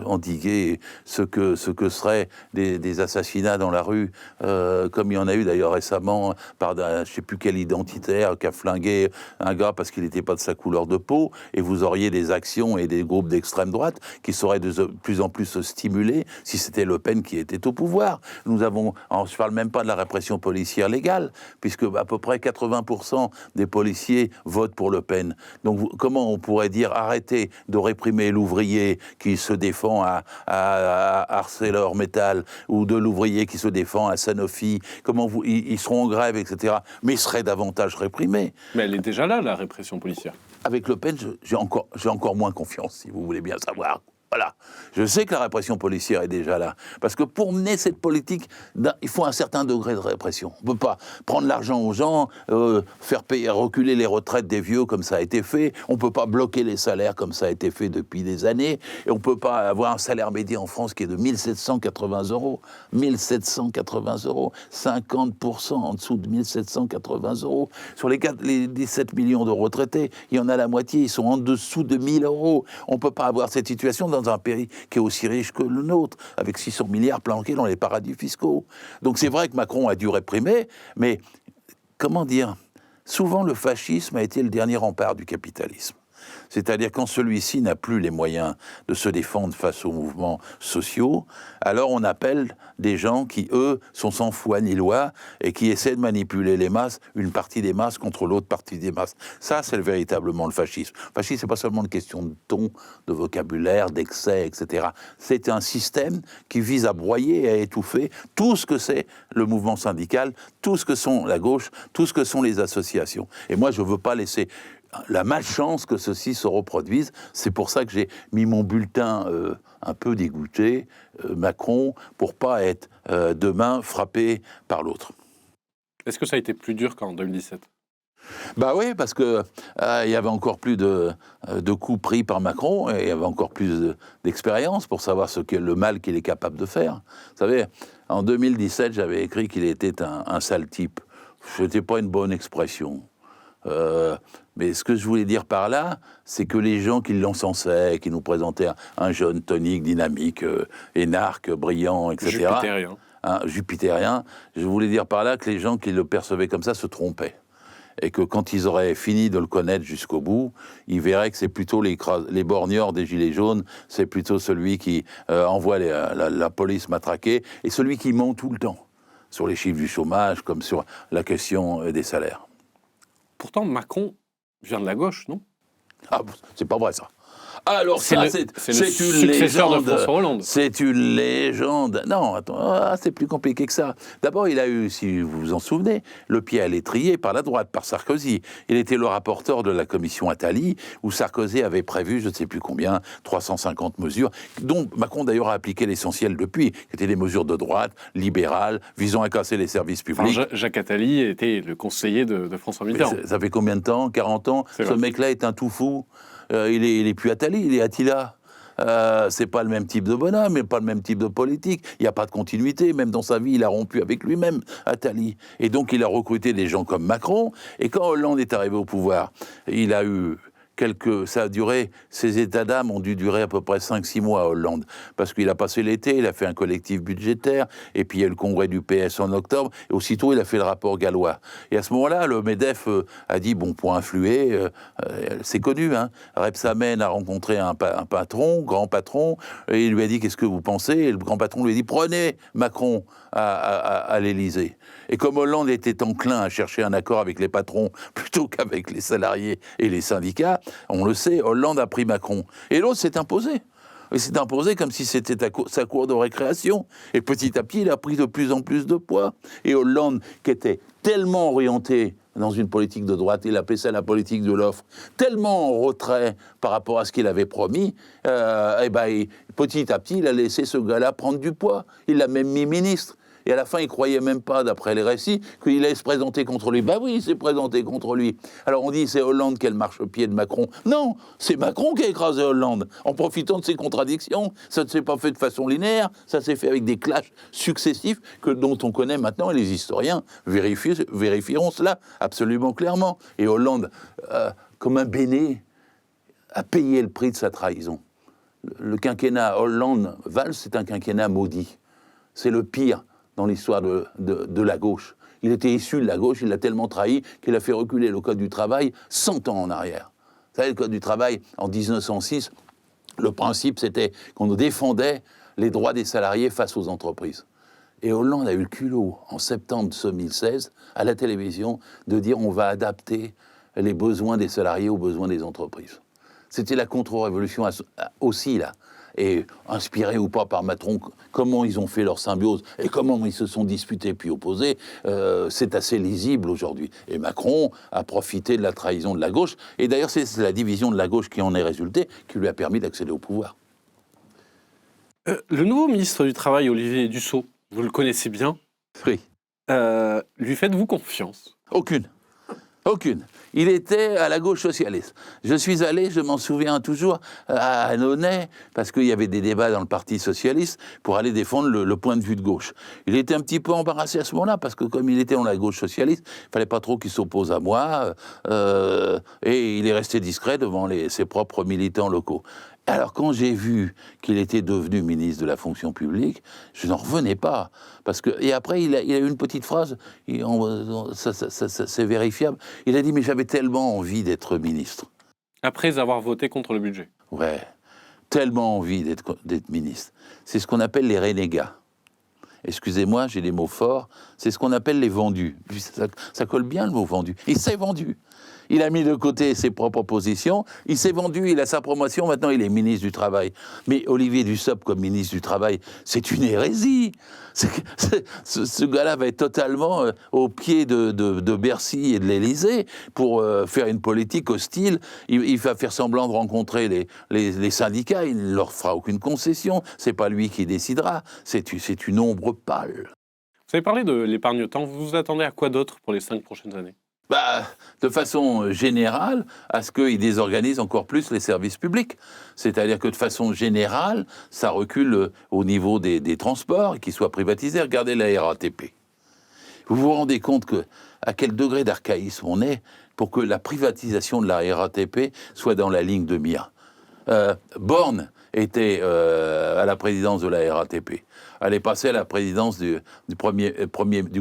endiguer ce que seraient des assassinats dans la rue, comme il y en a eu d'ailleurs récemment par je ne sais plus quel identitaire qui a flingué un gars parce qu'il n'était pas de sa couleur de peau, et vous auriez des actions et des groupes d'extrême droite qui seraient de plus en plus stimulés si c'était Le Pen qui était au pouvoir. Je ne parle même pas de la répression policière légale, puisque à peu près 80% des policiers votent pour Le Pen. Donc comment on pourrait dire arrêtez de réprimer l'ouvrier qui se défend à ArcelorMittal, ou de l'ouvrier qui se défend à Sanofi, ils seront en grève, etc. Mais ils seraient davantage réprimés. Mais elle est déjà là, la répression policière. Avec Le Pen, j'ai encore moins confiance, si vous voulez bien savoir. Voilà. Je sais que la répression policière est déjà là. Parce que pour mener cette politique, il faut un certain degré de répression. On ne peut pas prendre l'argent aux gens, faire reculer les retraites des vieux comme ça a été fait. On ne peut pas bloquer les salaires comme ça a été fait depuis des années. Et on ne peut pas avoir un salaire médian en France qui est de 1 780 euros. 1 780 euros. 50% en dessous de 1 780 euros. Sur les 17 millions de retraités, il y en a la moitié, ils sont en dessous de 1 000 euros. On ne peut pas avoir cette situation dans un pays qui est aussi riche que le nôtre, avec 600 milliards planqués dans les paradis fiscaux. Donc c'est vrai que Macron a dû réprimer, mais comment dire, souvent le fascisme a été le dernier rempart du capitalisme. C'est-à-dire quand celui-ci n'a plus les moyens de se défendre face aux mouvements sociaux, alors on appelle des gens qui, eux, sont sans foi ni loi et qui essaient de manipuler les masses, une partie des masses contre l'autre partie des masses. Ça, c'est véritablement le fascisme. Le fascisme, c'est pas seulement une question de ton, de vocabulaire, d'excès, etc. C'est un système qui vise à broyer et à étouffer tout ce que c'est le mouvement syndical, tout ce que sont la gauche, tout ce que sont les associations. Et moi, je veux pas laisser la malchance que ceci se reproduise. C'est pour ça que j'ai mis mon bulletin un peu dégoûté, Macron, pour pas être demain frappé par l'autre. Est-ce que ça a été plus dur qu'en 2017 ? Bah oui, parce que il y avait encore plus de coups pris par Macron, et il y avait encore plus d'expérience pour savoir ce qu'est le mal qu'il est capable de faire. Vous savez, en 2017, j'avais écrit qu'il était un sale type. C'était pas une bonne expression. Mais ce que je voulais dire par là, c'est que les gens qui l'encensaient, qui nous présentaient un jeune tonique, dynamique, énarque, brillant, etc. Jupitérien. jupitérien. Je voulais dire par là que les gens qui le percevaient comme ça se trompaient. Et que quand ils auraient fini de le connaître jusqu'au bout, ils verraient que c'est plutôt les borgneurs des Gilets jaunes, c'est plutôt celui qui envoie la police matraquer, et celui qui ment tout le temps, sur les chiffres du chômage, comme sur la question des salaires. Pourtant, Macron vient de la gauche, non? Ah, c'est pas vrai ça. Alors c'est ça, le c'est une légende. de François Hollande. C'est une légende. Non, attends, c'est plus compliqué que ça. D'abord, il a eu, si vous vous en souvenez, le pied à l'étrier par la droite, par Sarkozy. Il était le rapporteur de la commission Attali, où Sarkozy avait prévu, je ne sais plus combien, 350 mesures, dont Macron d'ailleurs a appliqué l'essentiel depuis, qui étaient des mesures de droite, libérales, visant à casser les services publics. Enfin, Jacques Attali était le conseiller de François Mitterrand. Ça fait combien de temps? 40 ans? Ce mec-là est un tout fou. Il est plus Attali, il est Attila. C'est pas le même type de bonhomme, mais pas le même type de politique. Il n'y a pas de continuité. Même dans sa vie, il a rompu avec lui-même, Attali. Et donc, il a recruté des gens comme Macron. Et quand Hollande est arrivé au pouvoir, il a eu ça a duré, ces états d'âme ont dû durer à peu près 5-6 mois à Hollande, parce qu'il a passé l'été, il a fait un collectif budgétaire, et puis il y a eu le congrès du PS en octobre, et aussitôt il a fait le rapport Gallois. Et à ce moment-là, le MEDEF a dit, bon, pour influer, c'est connu, hein, Rebsamen a rencontré un patron, grand patron, et il lui a dit, qu'est-ce que vous pensez? Et le grand patron lui a dit, prenez Macron à l'Élysée. Et comme Hollande était enclin à chercher un accord avec les patrons plutôt qu'avec les salariés et les syndicats, on le sait, Hollande a pris Macron. Et l'autre s'est imposé. Il s'est imposé comme si c'était sa cour de récréation. Et petit à petit, il a pris de plus en plus de poids. Et Hollande, qui était tellement orienté dans une politique de droite, il appelait ça la politique de l'offre, tellement en retrait par rapport à ce qu'il avait promis, petit à petit, il a laissé ce gars-là prendre du poids. Il l'a même mis ministre. Et à la fin, il ne croyait même pas, d'après les récits, qu'il allait se présenter contre lui. Bah oui, il s'est présenté contre lui. Alors on dit, c'est Hollande qui a le marchepied de Macron. Non, c'est Macron qui a écrasé Hollande, en profitant de ses contradictions. Ça ne s'est pas fait de façon linéaire, ça s'est fait avec des clashs successifs dont on connaît maintenant, et les historiens vérifieront cela absolument clairement. Et Hollande, comme un béné, a payé le prix de sa trahison. Le quinquennat Hollande-Valls, c'est un quinquennat maudit. C'est le pire dans l'histoire de la gauche. Il était issu de la gauche, il l'a tellement trahi qu'il a fait reculer le Code du travail 100 ans en arrière. Vous savez, le Code du travail, en 1906, le principe, c'était qu'on défendait les droits des salariés face aux entreprises. Et Hollande a eu le culot, en septembre 2016, à la télévision, de dire on va adapter les besoins des salariés aux besoins des entreprises. C'était la contre-révolution aussi, là. Et inspirés ou pas par Macron, comment ils ont fait leur symbiose et comment ils se sont disputés puis opposés, c'est assez lisible aujourd'hui. Et Macron a profité de la trahison de la gauche. Et d'ailleurs, c'est la division de la gauche qui en est résultée, qui lui a permis d'accéder au pouvoir. Le nouveau ministre du Travail, Olivier Dussopt, vous le connaissez bien. Oui. Lui faites-vous confiance? Aucune. Il était à la gauche socialiste. Je suis allé, je m'en souviens toujours, à Annonay, parce qu'il y avait des débats dans le Parti socialiste, pour aller défendre le point de vue de gauche. Il était un petit peu embarrassé à ce moment-là, parce que comme il était dans la gauche socialiste, il ne fallait pas trop qu'il s'oppose à moi, et il est resté discret devant ses propres militants locaux. Alors, quand j'ai vu qu'il était devenu ministre de la fonction publique, je n'en revenais pas. Et après, il a eu une petite phrase, c'est vérifiable. Il a dit, mais j'avais tellement envie d'être ministre. Après avoir voté contre le budget. Ouais, tellement envie d'être ministre. C'est ce qu'on appelle les renégats. Excusez-moi, j'ai des mots forts. C'est ce qu'on appelle les vendus. Ça colle bien le mot vendu. Il s'est vendu. Il a mis de côté ses propres positions, il s'est vendu, il a sa promotion, maintenant il est ministre du Travail. Mais Olivier Dussopt comme ministre du Travail, c'est une hérésie. Ce gars-là va être totalement au pied de Bercy et de l'Élysée pour faire une politique hostile. Il va faire semblant de rencontrer les syndicats, il ne leur fera aucune concession, c'est pas lui qui décidera, c'est une ombre pâle. Vous avez parlé de l'épargne-temps, vous vous attendez à quoi d'autre pour les 5 prochaines années ? De façon générale, à ce qu'ils désorganisent encore plus les services publics. C'est-à-dire que de façon générale, ça recule au niveau des transports et qu'ils soient privatisés. Regardez la RATP. Vous vous rendez compte à quel degré d'archaïsme on est pour que la privatisation de la RATP soit dans la ligne de mire. était à la présidence de la RATP. Elle est passée à la présidence du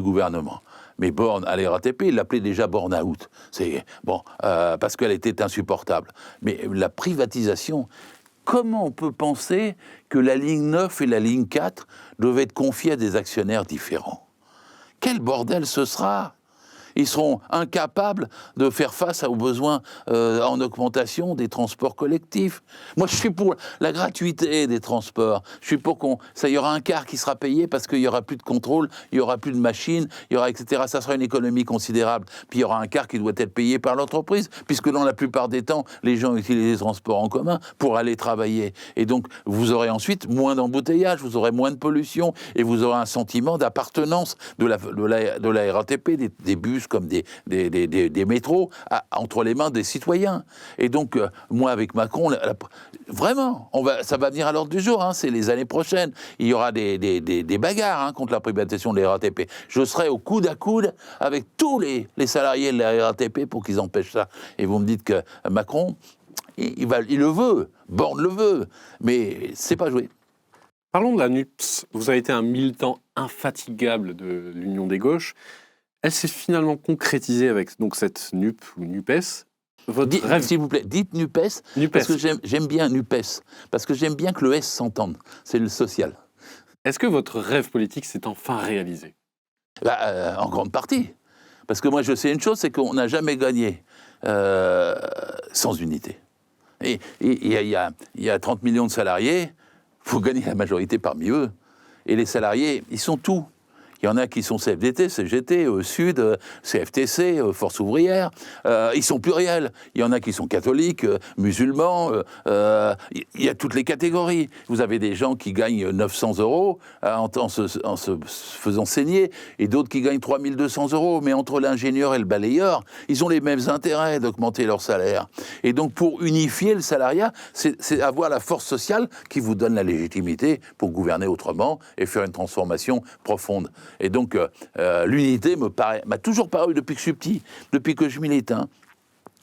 gouvernement. Mais Borne, à la RATP, il l'appelait déjà Born-out. C'est bon, parce qu'elle était insupportable. Mais la privatisation, comment on peut penser que la ligne 9 et la ligne 4 doivent être confiées à des actionnaires différents? Quel bordel ce sera! Ils seront incapables de faire face aux besoins en augmentation des transports collectifs. Moi, je suis pour la gratuité des transports. Je suis pour il y aura un quart qui sera payé parce qu'il n'y aura plus de contrôle, il n'y aura plus de machines, il y aura, etc. Ça sera une économie considérable. Puis il y aura un quart qui doit être payé par l'entreprise, puisque dans la plupart des temps, les gens utilisent les transports en commun pour aller travailler. Et donc, vous aurez ensuite moins d'embouteillages, vous aurez moins de pollution, et vous aurez un sentiment d'appartenance de la RATP, des bus comme des métros, entre les mains des citoyens. Et donc, moi, avec Macron, vraiment, ça va venir à l'ordre du jour, c'est les années prochaines. Il y aura des bagarres contre la privatisation de la RATP. Je serai au coude à coude avec tous les salariés de la RATP pour qu'ils empêchent ça. Et vous me dites que Macron, il le veut, Borne le veut, mais c'est pas joué. Parlons de la NUPES. Vous avez été un militant infatigable de l'Union des gauches. Elle s'est finalement concrétisée avec donc cette NUP ou NUPES. S'il vous plaît, dites NUPES, parce que j'aime bien NUPES, parce que j'aime bien que le S s'entende. C'est le social. Est-ce que votre rêve politique s'est enfin réalisé ? En grande partie. Parce que moi, je sais une chose, c'est qu'on n'a jamais gagné sans unité. Et il y a 30 millions de salariés, il faut gagner la majorité parmi eux. Et les salariés, ils sont tout. Il y en a qui sont CFDT, CGT, Sud, CFTC, Force ouvrière. Ils sont pluriels. Il y en a qui sont catholiques, musulmans. Il y a toutes les catégories. Vous avez des gens qui gagnent 900 € en se faisant saigner, et d'autres qui gagnent 3200 €. Mais entre l'ingénieur et le balayeur, ils ont les mêmes intérêts d'augmenter leur salaire. Et donc, pour unifier le salariat, c'est avoir la force sociale qui vous donne la légitimité pour gouverner autrement et faire une transformation profonde. Et donc, l'unité m'a toujours paru depuis que je suis petit, depuis que je milite.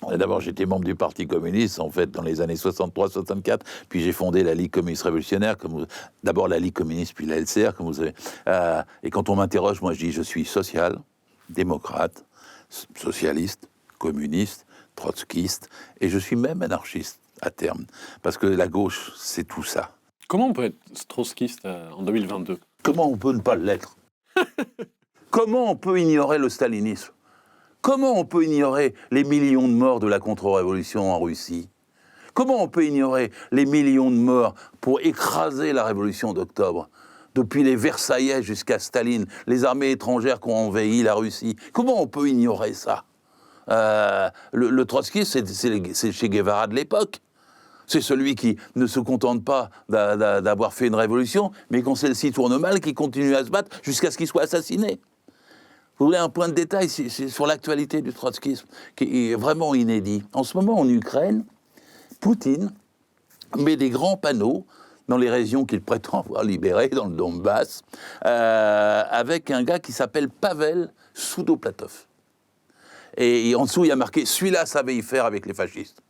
D'abord, j'étais membre du Parti communiste, en fait, dans les années 63-64, puis j'ai fondé la Ligue communiste révolutionnaire, d'abord la Ligue communiste, puis la LCR, comme vous savez. Et quand on m'interroge, moi, je dis, je suis social, démocrate, socialiste, communiste, trotskiste, et je suis même anarchiste, à terme. Parce que la gauche, c'est tout ça. Comment on peut être trotskiste en 2022 ? Comment on peut ne pas l'être ? Comment on peut ignorer le stalinisme ? Comment on peut ignorer les millions de morts de la contre-révolution en Russie ? Comment on peut ignorer les millions de morts pour écraser la révolution d'octobre ? Depuis les Versaillais jusqu'à Staline, les armées étrangères qui ont envahi la Russie. Comment on peut ignorer ça ? Le trotskisme, c'est Che Guevara de l'époque. C'est celui qui ne se contente pas d'avoir fait une révolution, mais quand celle-ci tourne mal, qui continue à se battre jusqu'à ce qu'il soit assassiné. Vous voulez un point de détail sur l'actualité du trotskisme, qui est vraiment inédit. En ce moment, en Ukraine, Poutine met des grands panneaux dans les régions qu'il prétend avoir libérées, dans le Donbass, avec un gars qui s'appelle Pavel Soudoplatov. Et en dessous, il y a marqué « Celui-là savait y faire avec les fascistes ».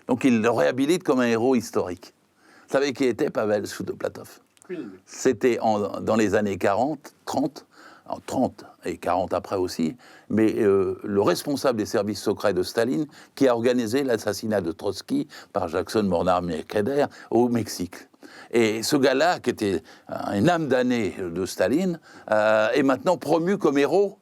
Donc il le réhabilite comme un héros historique. Vous savez qui était Pavel Soudoplatov ? C'était dans les années 40, 30 et 40 après aussi, mais le responsable des services secrets de Staline qui a organisé l'assassinat de Trotsky par Jackson, Mornar, Mercader au Mexique. Et ce gars-là, qui était une âme damnée de Staline, est maintenant promu comme héros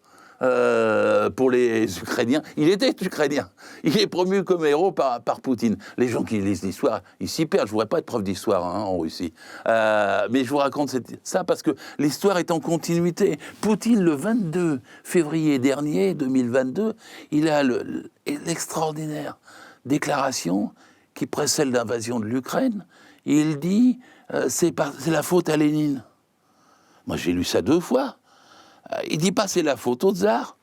pour les Ukrainiens. Il était Ukrainien. Il est promu comme héros par Poutine. Les gens qui lisent l'histoire, ils s'y perdent. Je ne voudrais pas être prof d'histoire en Russie. Mais je vous raconte ça parce que l'histoire est en continuité. Poutine, le 22 février dernier, 2022, il a l'extraordinaire déclaration qui précède l'invasion de l'Ukraine. Il dit c'est la faute à Lénine. Moi, j'ai lu ça 2 fois. Il dit pas c'est la faute au tsar,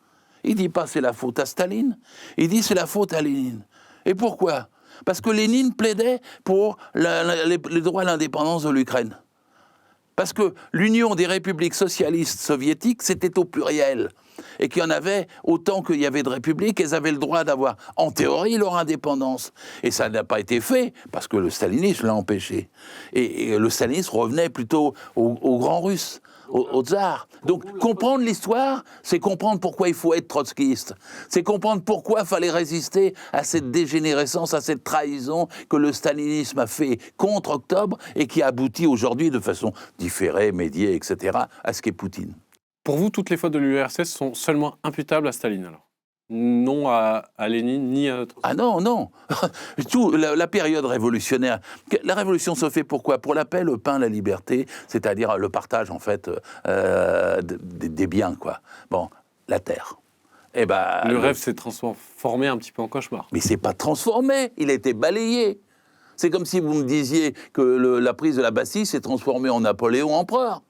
il dit pas c'est la faute à Staline, il dit c'est la faute à Lénine. Et pourquoi ? Parce que Lénine plaidait pour les droits à l'indépendance de l'Ukraine. Parce que l'Union des républiques socialistes soviétiques, c'était au pluriel. et qu'il y en avait autant qu'il y avait de républiques, elles avaient le droit d'avoir, en théorie, leur indépendance. Et ça n'a pas été fait, parce que le stalinisme l'a empêché. Et le stalinisme revenait plutôt aux grands Russes, au tsar. Donc, comprendre l'histoire, c'est comprendre pourquoi il faut être trotskiste. C'est comprendre pourquoi il fallait résister à cette dégénérescence, à cette trahison que le stalinisme a fait contre Octobre et qui aboutit aujourd'hui de façon différée, médiée, etc., à ce qu'est Poutine. Pour vous, toutes les fautes de l'URSS sont seulement imputables à Staline, alors? Non à Lénine, ni à... Ah non, non. La période révolutionnaire. La révolution se fait pourquoi? Pour la paix, le pain, la liberté, c'est-à-dire le partage, en fait, des biens, quoi. Bon, la terre. Eh ben, le rêve s'est transformé un petit peu en cauchemar. Mais c'est pas transformé, il a été balayé. C'est comme si vous me disiez que la prise de la Bastille s'est transformée en Napoléon empereur.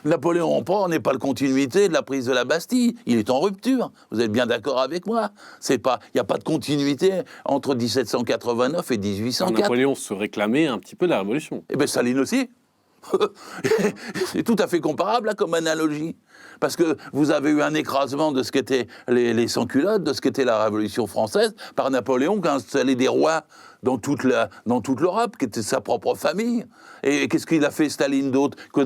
Napoléon empereur n'est pas la continuité de la prise de la Bastille. Il est en rupture. Vous êtes bien d'accord avec moi? Il n'y a pas de continuité entre 1789 et 1804. Napoléon se réclamait un petit peu de la Révolution. Eh bien, Staline aussi. C'est tout à fait comparable là, comme analogie. Parce que vous avez eu un écrasement de ce qu'étaient les sans-culottes, de ce qu'était la Révolution française, par Napoléon qui a installé des rois dans toute l'Europe, qui était sa propre famille. Et qu'est-ce qu'il a fait, Staline, d'autre que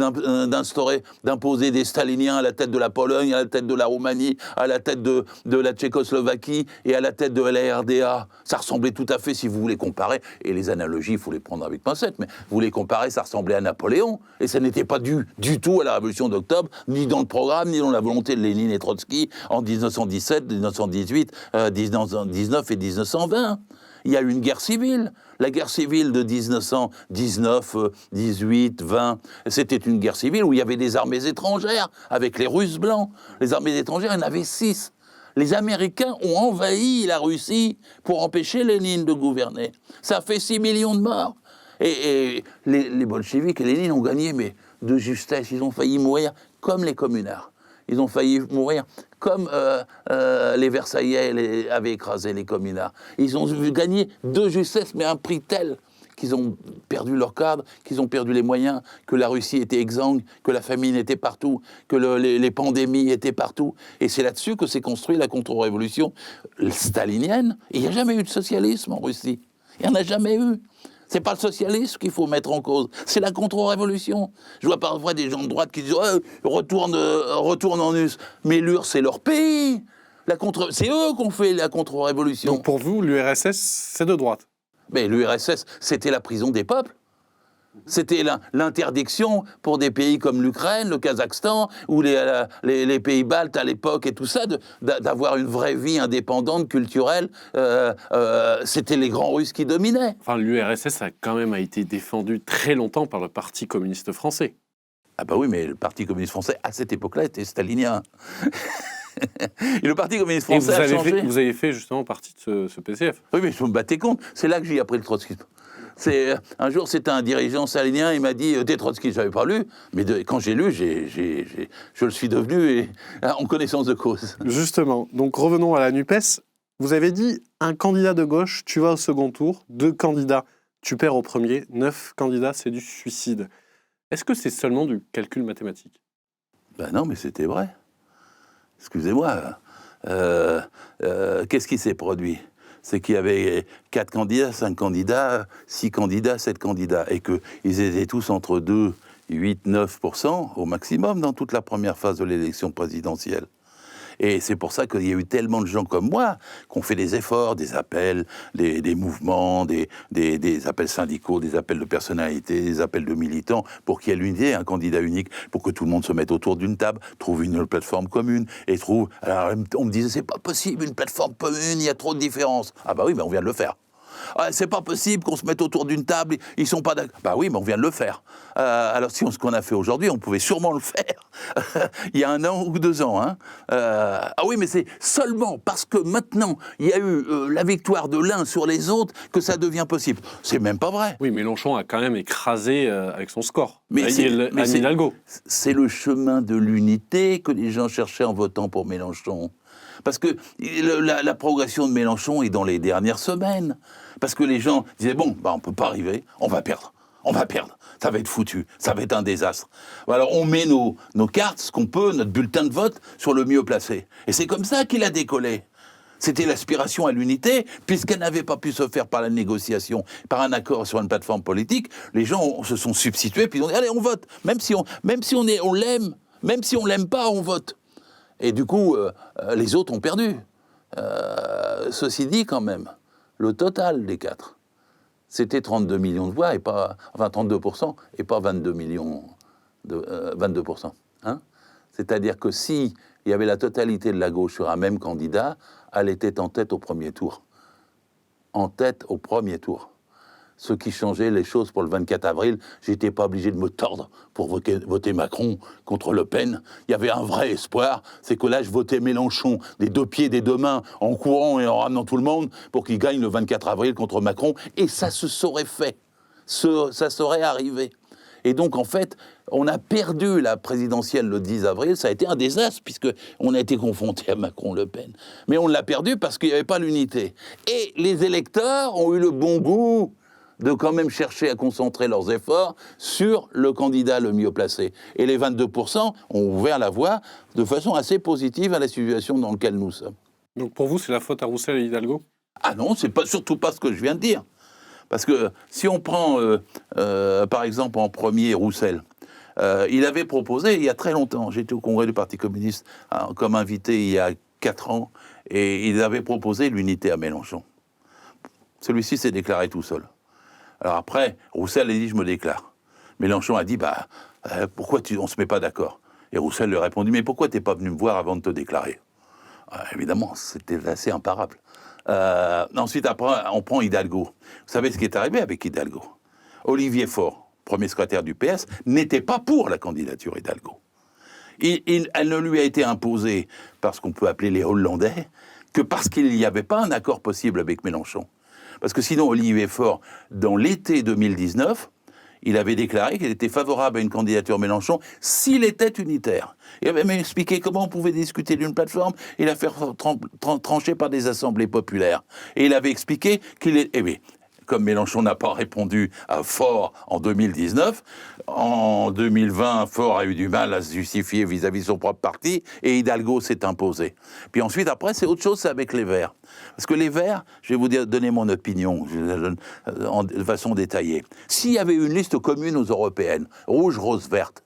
d'imposer des staliniens à la tête de la Pologne, à la tête de la Roumanie, à la tête de la Tchécoslovaquie et à la tête de la RDA? Ça ressemblait tout à fait, si vous voulez comparer, et les analogies, il faut les prendre avec pincettes, mais vous les comparez, ça ressemblait à Napoléon, et ça n'était pas du tout à la Révolution d'octobre, ni dans le programme, ni dans la volonté de Lénine et Trotsky en 1917, 1918, 1919 et 1920. Il y a eu une guerre civile. La guerre civile de 1919, 18, 20, c'était une guerre civile où il y avait des armées étrangères, avec les Russes blancs. Les armées étrangères, il y en avait 6. Les Américains ont envahi la Russie pour empêcher Lénine de gouverner. Ça a fait 6 millions de morts. Et les bolcheviks et Lénine ont gagné, mais de justesse. Ils ont failli mourir comme les communards. Ils ont failli mourir comme les Versaillais avaient écrasé les communards. Ils ont gagné de justesse, mais à un prix tel qu'ils ont perdu leur cadre, qu'ils ont perdu les moyens, que la Russie était exsangue, que la famine était partout, que les pandémies étaient partout. Et c'est là-dessus que s'est construite la contre-révolution stalinienne. Et il n'y a jamais eu de socialisme en Russie. Il n'y en a jamais eu. C'est pas le socialisme qu'il faut mettre en cause, c'est la contre-révolution. Je vois parfois des gens de droite qui disent retourne en US. Mais l'URSS, c'est leur pays. C'est eux qui ont fait la contre-révolution. Donc pour vous, l'URSS, c'est de droite? Mais l'URSS, c'était la prison des peuples. C'était l'interdiction pour des pays comme l'Ukraine, le Kazakhstan, ou les pays baltes à l'époque et tout ça, d'avoir une vraie vie indépendante, culturelle. C'était les grands Russes qui dominaient. Enfin, l'URSS a quand même été défendu très longtemps par le Parti communiste français. Ah bah oui, mais le Parti communiste français, à cette époque-là, était stalinien. Et le Parti communiste français a changé. Vous avez fait justement partie de ce PCF. Oui, mais je me battais contre. C'est là que j'ai appris le trotskisme. Un jour, c'était un dirigeant stalinien, il m'a dit « T'es trotskiste », je n'avais pas lu, mais quand j'ai lu, je le suis devenu en connaissance de cause. Justement, donc revenons à la NUPES. Vous avez dit « Un candidat de gauche, tu vas au second tour. 2 candidats, tu perds au premier. 9 candidats, c'est du suicide. » Est-ce que c'est seulement du calcul mathématique? Ben non, mais c'était vrai. Excusez-moi. Qu'est-ce qui s'est produit? C'est qu'il y avait 4 candidats, 5 candidats, 6 candidats, 7 candidats, et qu'ils étaient tous entre 2, 8, 9% au maximum dans toute la première phase de l'élection présidentielle. Et c'est pour ça qu'il y a eu tellement de gens comme moi qui ont fait des efforts, des appels, des mouvements, des appels syndicaux, des appels de personnalités, des appels de militants, pour qu'il y ait l'unité, un candidat unique, pour que tout le monde se mette autour d'une table, trouve une plateforme commune, et trouve... Alors on me disait, c'est pas possible, une plateforme commune, il y a trop de différences. Ah bah oui, mais on vient de le faire. Ah, c'est pas possible qu'on se mette autour d'une table, ils sont pas d'accord. Bah oui, mais on vient de le faire. Alors si ce qu'on a fait aujourd'hui, on pouvait sûrement le faire il y a 1 an ou 2 ans. Hein. Ah oui, mais c'est seulement parce que maintenant il y a eu la victoire de l'un sur les autres que ça devient possible. C'est même pas vrai. Oui, Mélenchon a quand même écrasé avec son score. Mais Anne Hidalgo. C'est le chemin de l'unité que les gens cherchaient en votant pour Mélenchon. Parce que la progression de Mélenchon est dans les dernières semaines. Parce que les gens disaient, bon, bah, on ne peut pas arriver, on va perdre. ça va être foutu, ça va être un désastre. Alors on met nos cartes, ce qu'on peut, notre bulletin de vote, sur le mieux placé. Et c'est comme ça qu'il a décollé. C'était l'aspiration à l'unité, puisqu'elle n'avait pas pu se faire par la négociation, par un accord sur une plateforme politique. Les gens se sont substitués, puis ils ont dit allez, on vote, même si on l'aime, même si on l'aime pas, on vote. Et du coup, les autres ont perdu. Ceci dit, quand même, le total des 4, c'était 32 millions de voix, 32%, et pas 22 millions 22%. Hein, c'est-à-dire que si il y avait la totalité de la gauche sur un même candidat, elle était en tête au premier tour. En tête au premier tour. Ce qui changeait les choses pour le 24 avril, j'étais pas obligé de me tordre pour voter Macron contre Le Pen. Il y avait un vrai espoir, c'est que là, je votais Mélenchon des 2 pieds, des 2 mains, en courant et en ramenant tout le monde pour qu'il gagne le 24 avril contre Macron. Et ça se serait fait. Ça serait arrivé. Et donc, en fait, on a perdu la présidentielle le 10 avril. Ça a été un désastre, puisqu'on a été confronté à Macron-Le Pen. Mais on l'a perdu parce qu'il n'y avait pas l'unité. Et les électeurs ont eu le bon goût de quand même chercher à concentrer leurs efforts sur le candidat le mieux placé. Et les 22% ont ouvert la voie de façon assez positive à la situation dans laquelle nous sommes. Donc pour vous, c'est la faute à Roussel et Hidalgo ? Ah non, c'est surtout pas ce que je viens de dire. Parce que si on prend, par exemple, en premier Roussel, il avait proposé, il y a très longtemps, j'étais au Congrès du Parti communiste comme invité il y a 4 ans, et il avait proposé l'unité à Mélenchon. Celui-ci s'est déclaré tout seul. Alors après, Roussel a dit « je me déclare ». Mélenchon a dit « pourquoi on ne se met pas d'accord ?» Et Roussel lui a répondu « mais pourquoi tu n'es pas venu me voir avant de te déclarer ?» Évidemment, c'était assez imparable. Ensuite, après, on prend Hidalgo. Vous savez ce qui est arrivé avec Hidalgo ? Olivier Faure, premier secrétaire du PS, n'était pas pour la candidature Hidalgo. Elle ne lui a été imposée par ce qu'on peut appeler les Hollandais que parce qu'il n'y avait pas un accord possible avec Mélenchon. Parce que sinon, Olivier Faure, dans l'été 2019, il avait déclaré qu'il était favorable à une candidature Mélenchon s'il était unitaire. Il avait même expliqué comment on pouvait discuter d'une plateforme et la faire trancher par des assemblées populaires. Et il avait expliqué qu'il est... Eh bien, comme Mélenchon n'a pas répondu à Faure en 2019, en 2020, Faure a eu du mal à se justifier vis-à-vis de son propre parti, et Hidalgo s'est imposé. Puis ensuite, après, c'est autre chose, c'est avec les Verts. Parce que les Verts, je vais vous donner mon opinion de façon détaillée. S'il y avait une liste commune aux européennes, rouge, rose, verte,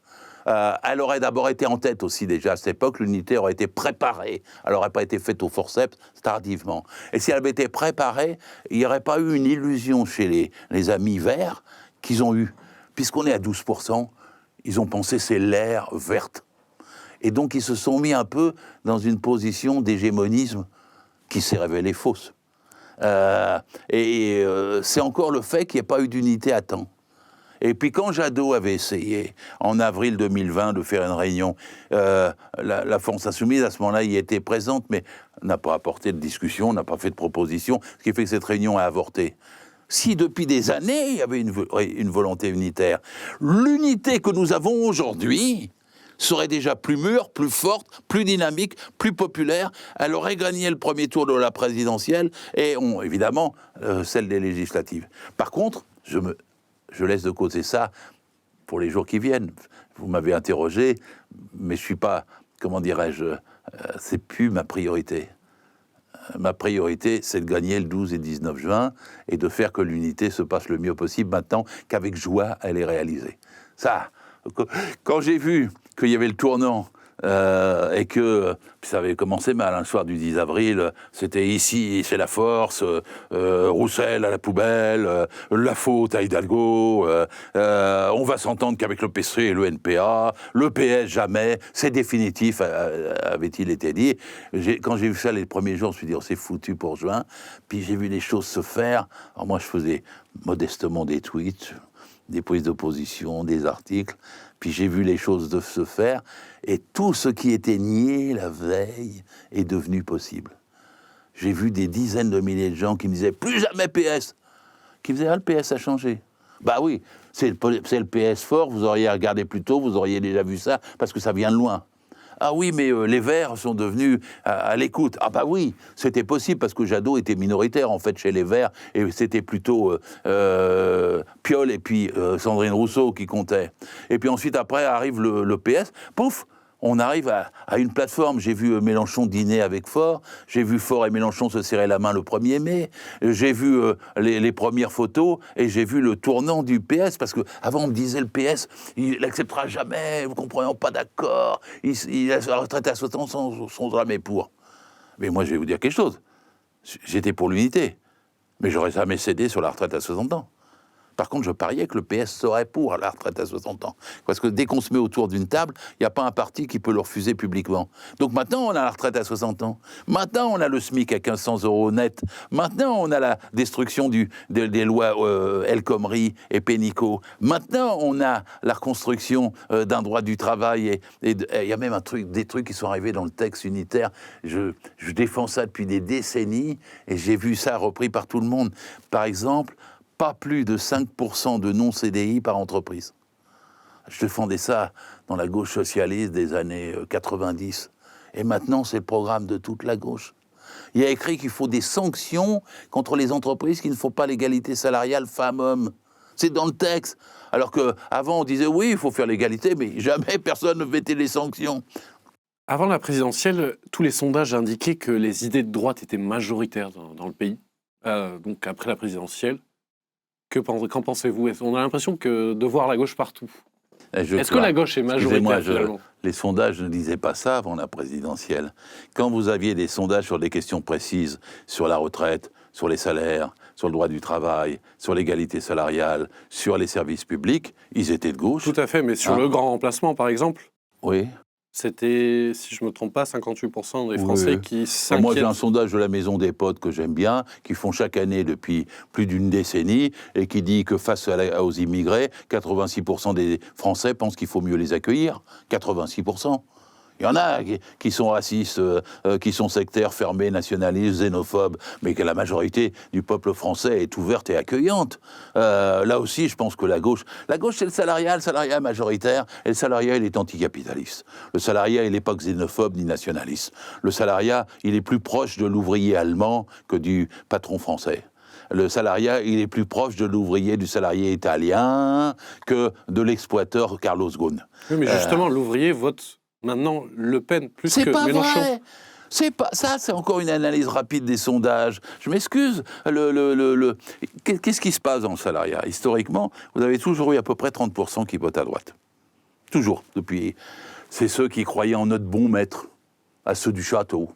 elle aurait d'abord été en tête aussi déjà. À cette époque, l'unité aurait été préparée. Elle n'aurait pas été faite au forceps, tardivement. Et si elle avait été préparée, il n'y aurait pas eu une illusion chez les amis verts qu'ils ont eu. Puisqu'on est à 12%, ils ont pensé c'est l'air verte. Et donc ils se sont mis un peu dans une position d'hégémonisme qui s'est révélée fausse. C'est encore le fait qu'il n'y ait pas eu d'unité à temps. Et puis quand Jadot avait essayé, en avril 2020, de faire une réunion, la France Insoumise, à ce moment-là, y était présente, mais n'a pas apporté de discussion, n'a pas fait de proposition, ce qui fait que cette réunion a avorté. Si depuis des années, il y avait une volonté unitaire, l'unité que nous avons aujourd'hui serait déjà plus mûre, plus forte, plus dynamique, plus populaire. Elle aurait gagné le premier tour de la présidentielle et évidemment celle des législatives. Par contre, je laisse de côté ça pour les jours qui viennent. Vous m'avez interrogé, mais je suis pas, comment dirais-je, c'est plus ma priorité. Ma priorité, c'est de gagner le 12 et 19 juin et de faire que l'unité se passe le mieux possible maintenant qu'avec joie, elle est réalisée. Ça, quand j'ai vu qu'il y avait le tournant et que ça avait commencé mal, le soir du 10 avril, c'était ici, c'est la force, Roussel à la poubelle, la faute à Hidalgo, on va s'entendre qu'avec le PC et le NPA, le PS jamais, c'est définitif, avait-il été dit. Quand j'ai vu ça les premiers jours, je me suis dit, on s'est foutu pour juin, puis j'ai vu les choses se faire. Alors moi, je faisais modestement des tweets, des prises d'opposition, des articles, puis j'ai vu les choses se faire, et tout ce qui était nié la veille est devenu possible. J'ai vu des dizaines de milliers de gens qui me disaient « plus jamais PS !» qui me disaient « ah, le PS a changé !» Bah oui, c'est le PS fort, vous auriez regardé plus tôt, vous auriez déjà vu ça, parce que ça vient de loin. Ah oui, mais les Verts sont devenus à l'écoute. Ah bah oui, c'était possible parce que Jadot était minoritaire en fait chez les Verts et c'était plutôt Piolle et puis Sandrine Rousseau qui comptaient. Et puis ensuite après arrive le PS, pouf, on arrive à une plateforme. J'ai vu Mélenchon dîner avec Faure, j'ai vu Faure et Mélenchon se serrer la main le 1er mai, j'ai vu les premières photos et j'ai vu le tournant du PS, parce qu'avant on me disait le PS, il n'acceptera jamais, vous comprenez, pas d'accord, il a la retraite à 60 ans, sont jamais pour. Mais moi je vais vous dire quelque chose, j'étais pour l'unité, mais j'aurais jamais cédé sur la retraite à 60 ans. Par contre, je pariais que le PS serait pour la retraite à 60 ans. Parce que dès qu'on se met autour d'une table, il n'y a pas un parti qui peut le refuser publiquement. Donc maintenant, on a la retraite à 60 ans. Maintenant, on a le SMIC à 1 500 € net. Maintenant, on a la destruction des lois El Khomri et Pénicaud. Maintenant, on a la reconstruction d'un droit du travail. Et il y a même des trucs qui sont arrivés dans le texte unitaire. Je défends ça depuis des décennies et j'ai vu ça repris par tout le monde. Par exemple, pas plus de 5% de non-CDI par entreprise. Je défendais ça dans la gauche socialiste des années 90. Et maintenant, c'est le programme de toute la gauche. Il y a écrit qu'il faut des sanctions contre les entreprises qui ne font pas l'égalité salariale femmes-hommes. C'est dans le texte. Alors qu'avant, on disait oui, il faut faire l'égalité, mais jamais personne ne mettait les sanctions. Avant la présidentielle, tous les sondages indiquaient que les idées de droite étaient majoritaires dans le pays. Donc après la présidentielle, qu'en pensez-vous? On a l'impression de voir la gauche partout. Est-ce que la gauche est majoritaire finalement? Les sondages ne disaient pas ça avant la présidentielle. Quand vous aviez des sondages sur des questions précises, sur la retraite, sur les salaires, sur le droit du travail, sur l'égalité salariale, sur les services publics, ils étaient de gauche. Tout à fait, mais sur le grand remplacement par exemple, oui. C'était, si je ne me trompe pas, 58% des Français qui s'inquiètent. Moi, j'ai un sondage de la Maison des Potes que j'aime bien, qui font chaque année depuis plus d'une décennie, et qui dit que face aux immigrés, 86% des Français pensent qu'il faut mieux les accueillir. 86%. Il y en a qui sont racistes, qui sont sectaires, fermés, nationalistes, xénophobes, mais que la majorité du peuple français est ouverte et accueillante. Là aussi, je pense que la gauche, c'est le salariat majoritaire, et le salariat, il est anticapitaliste. Le salariat, il n'est pas xénophobe ni nationaliste. Le salariat, il est plus proche de l'ouvrier allemand que du patron français. Le salariat, il est plus proche de l'ouvrier, du salarié italien, que de l'exploiteur Carlos Ghosn. Oui, mais justement, l'ouvrier vote maintenant Le Pen plus que Mélenchon. C'est pas vrai. C'est pas ça, c'est encore une analyse rapide des sondages. Je m'excuse. Qu'est-ce qui se passe dans le salariat? Historiquement, vous avez toujours eu à peu près 30% qui votent à droite. Toujours. Depuis, c'est ceux qui croyaient en notre bon maître, à ceux du château,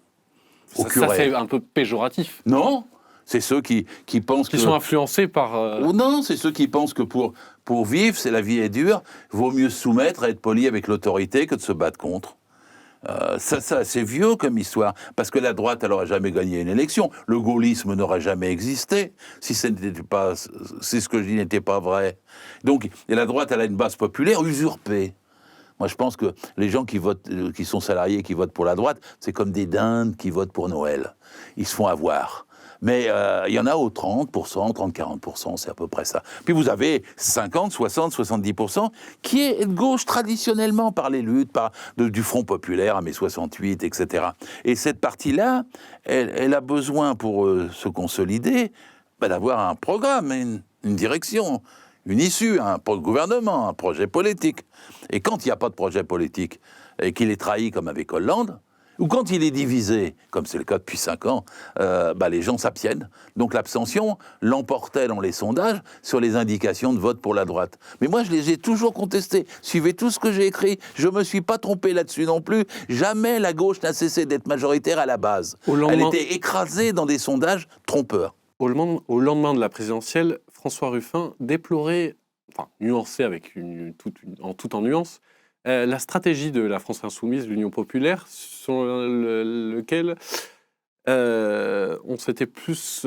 au curé. Ça, c'est un peu péjoratif. Non. C'est ceux qui pensent qui sont influencés par... Non, c'est ceux qui pensent que pour vivre, la vie est dure, vaut mieux se soumettre et être poli avec l'autorité que de se battre contre. Ça, c'est vieux comme histoire, parce que la droite, elle n'aurait jamais gagné une élection. Le gaullisme n'aurait jamais existé si ce que je dis n'était pas vrai. Donc, et la droite, elle a une base populaire usurpée. Moi, je pense que les gens qui votent, qui sont salariés, qui votent pour la droite, c'est comme des dindes qui votent pour Noël. Ils se font avoir. Mais il y en a aux 30%, 30-40%, c'est à peu près ça. Puis vous avez 50, 60, 70% qui est de gauche traditionnellement par les luttes, du Front populaire à mai 68, etc. Et cette partie-là, elle a besoin pour se consolider d'avoir un programme, une direction, une issue, un gouvernement, un projet politique. Et quand il n'y a pas de projet politique et qu'il est trahi comme avec Hollande, ou quand il est divisé, comme c'est le cas depuis 5 ans, les gens s'abstiennent. Donc l'abstention l'emportait dans les sondages sur les indications de vote pour la droite. Mais moi, je les ai toujours contestés. Suivez tout ce que j'ai écrit. Je ne me suis pas trompé là-dessus non plus. Jamais la gauche n'a cessé d'être majoritaire à la base. Elle était écrasée dans des sondages trompeurs. Au lendemain de la présidentielle, François Ruffin déplorait, nuancé tout en nuances, la stratégie de la France Insoumise, l'Union Populaire, sur lequel on s'était plus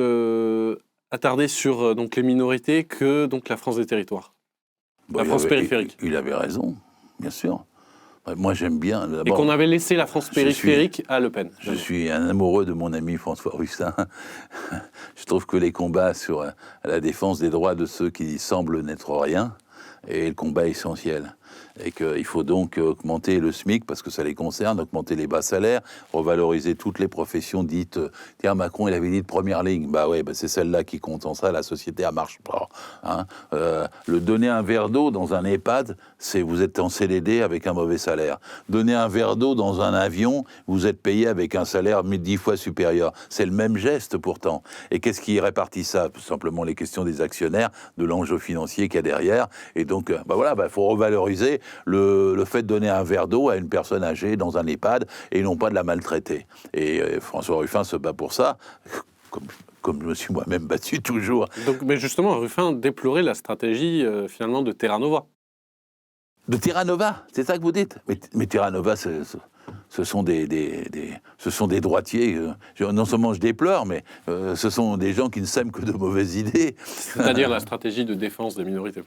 attardé sur les minorités que la France des territoires, la France périphérique. Il avait raison, bien sûr. Moi, j'aime bien. Et qu'on avait laissé la France périphérique à Le Pen. Je suis un amoureux de mon ami François Ruffin. Je trouve que les combats sur la défense des droits de ceux qui semblent n'être rien est le combat essentiel. Et qu'il faut donc augmenter le SMIC parce que ça les concerne, augmenter les bas salaires, revaloriser toutes les professions dites. Tiens, Macron, il avait dit de première ligne. Bah ouais, c'est celle-là qui compte. En ça, la société, elle marche pas. Hein. Le donner un verre d'eau dans un EHPAD, c'est vous êtes en CDD avec un mauvais salaire. Donner un verre d'eau dans un avion, vous êtes payé avec un salaire 10 fois supérieur. C'est le même geste pourtant. Et qu'est-ce qui répartit ça? Tout simplement les questions des actionnaires, de l'enjeu financier qu'il y a derrière. Et donc, faut revaloriser le fait de donner un verre d'eau à une personne âgée dans un EHPAD et non pas de la maltraiter. Et François Ruffin se bat pour ça, comme je me suis moi-même battu toujours. Donc, mais justement, Ruffin déplorait la stratégie finalement de Terra Nova. De Terra Nova, c'est ça que vous dites? Mais Terra Nova, ce sont des droitiers. Non seulement je déplore, mais ce sont des gens qui ne sèment que de mauvaises idées. C'est-à-dire la stratégie de défense des minorités.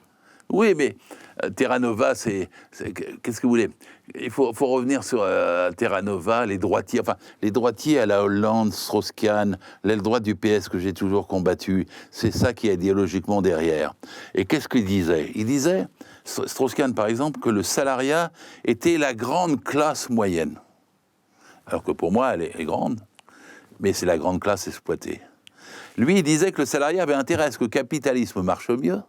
Oui, mais Terra Nova, qu'est-ce que vous voulez? Il faut revenir sur Terra Nova, les droitiers. Enfin, les droitiers à la Hollande, Strauss-Kahn, l'aile droite du PS que j'ai toujours combattu, c'est ça qui est idéologiquement derrière. Et qu'est-ce qu'il disait? Il disait, Strauss-Kahn par exemple, que le salariat était la grande classe moyenne. Alors que pour moi, elle est grande, mais c'est la grande classe exploitée. Lui, il disait que le salariat avait intérêt à ce que le capitalisme marche mieux,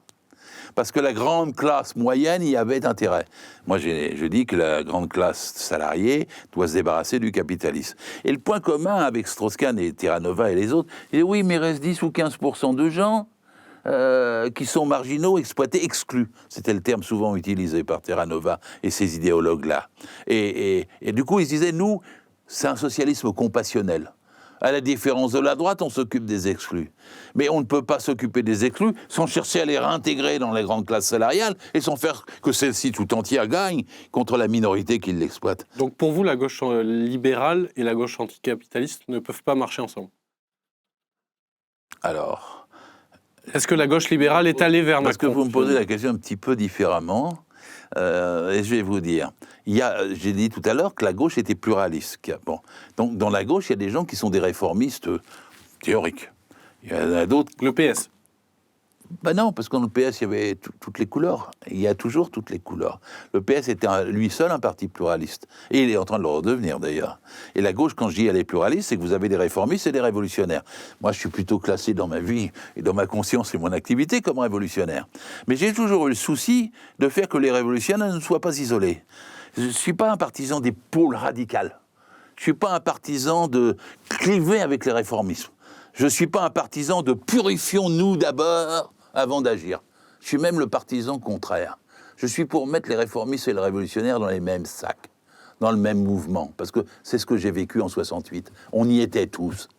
parce que la grande classe moyenne y avait intérêt. Moi, je dis que la grande classe salariée doit se débarrasser du capitalisme. Et le point commun avec Strauss-Kahn et Terra Nova et les autres, c'est oui, mais il reste 10 ou 15% de gens qui sont marginaux, exploités, exclus. C'était le terme souvent utilisé par Terra Nova et ces idéologues-là. Et du coup, ils se disaient, nous, c'est un socialisme compassionnel. À la différence de la droite, on s'occupe des exclus. Mais on ne peut pas s'occuper des exclus sans chercher à les réintégrer dans les grandes classes salariales et sans faire que celle-ci tout entière gagne contre la minorité qui l'exploite. Donc pour vous, la gauche libérale et la gauche anticapitaliste ne peuvent pas marcher ensemble? Alors... Est-ce que la gauche libérale est allée vers Macron? Parce que vous me posez la question un petit peu différemment. Et je vais vous dire, j'ai dit tout à l'heure que la gauche était pluraliste. Bon. Donc dans la gauche, il y a des gens qui sont des réformistes théoriques. Il y en a d'autres... Le PS? Ben non, parce que dans le PS, il y avait toutes les couleurs. Il y a toujours toutes les couleurs. Le PS était lui seul un parti pluraliste. Et il est en train de le redevenir, d'ailleurs. Et la gauche, quand je dis elle est pluraliste, c'est que vous avez des réformistes et des révolutionnaires. Moi, je suis plutôt classé dans ma vie et dans ma conscience et mon activité comme révolutionnaire. Mais j'ai toujours eu le souci de faire que les révolutionnaires ne soient pas isolés. Je ne suis pas un partisan des pôles radicaux. Je ne suis pas un partisan de cliver avec les réformismes. Je ne suis pas un partisan de purifions-nous d'abord avant d'agir. Je suis même le partisan contraire. Je suis pour mettre les réformistes et les révolutionnaires dans les mêmes sacs, dans le même mouvement, parce que c'est ce que j'ai vécu en 68. On y était tous.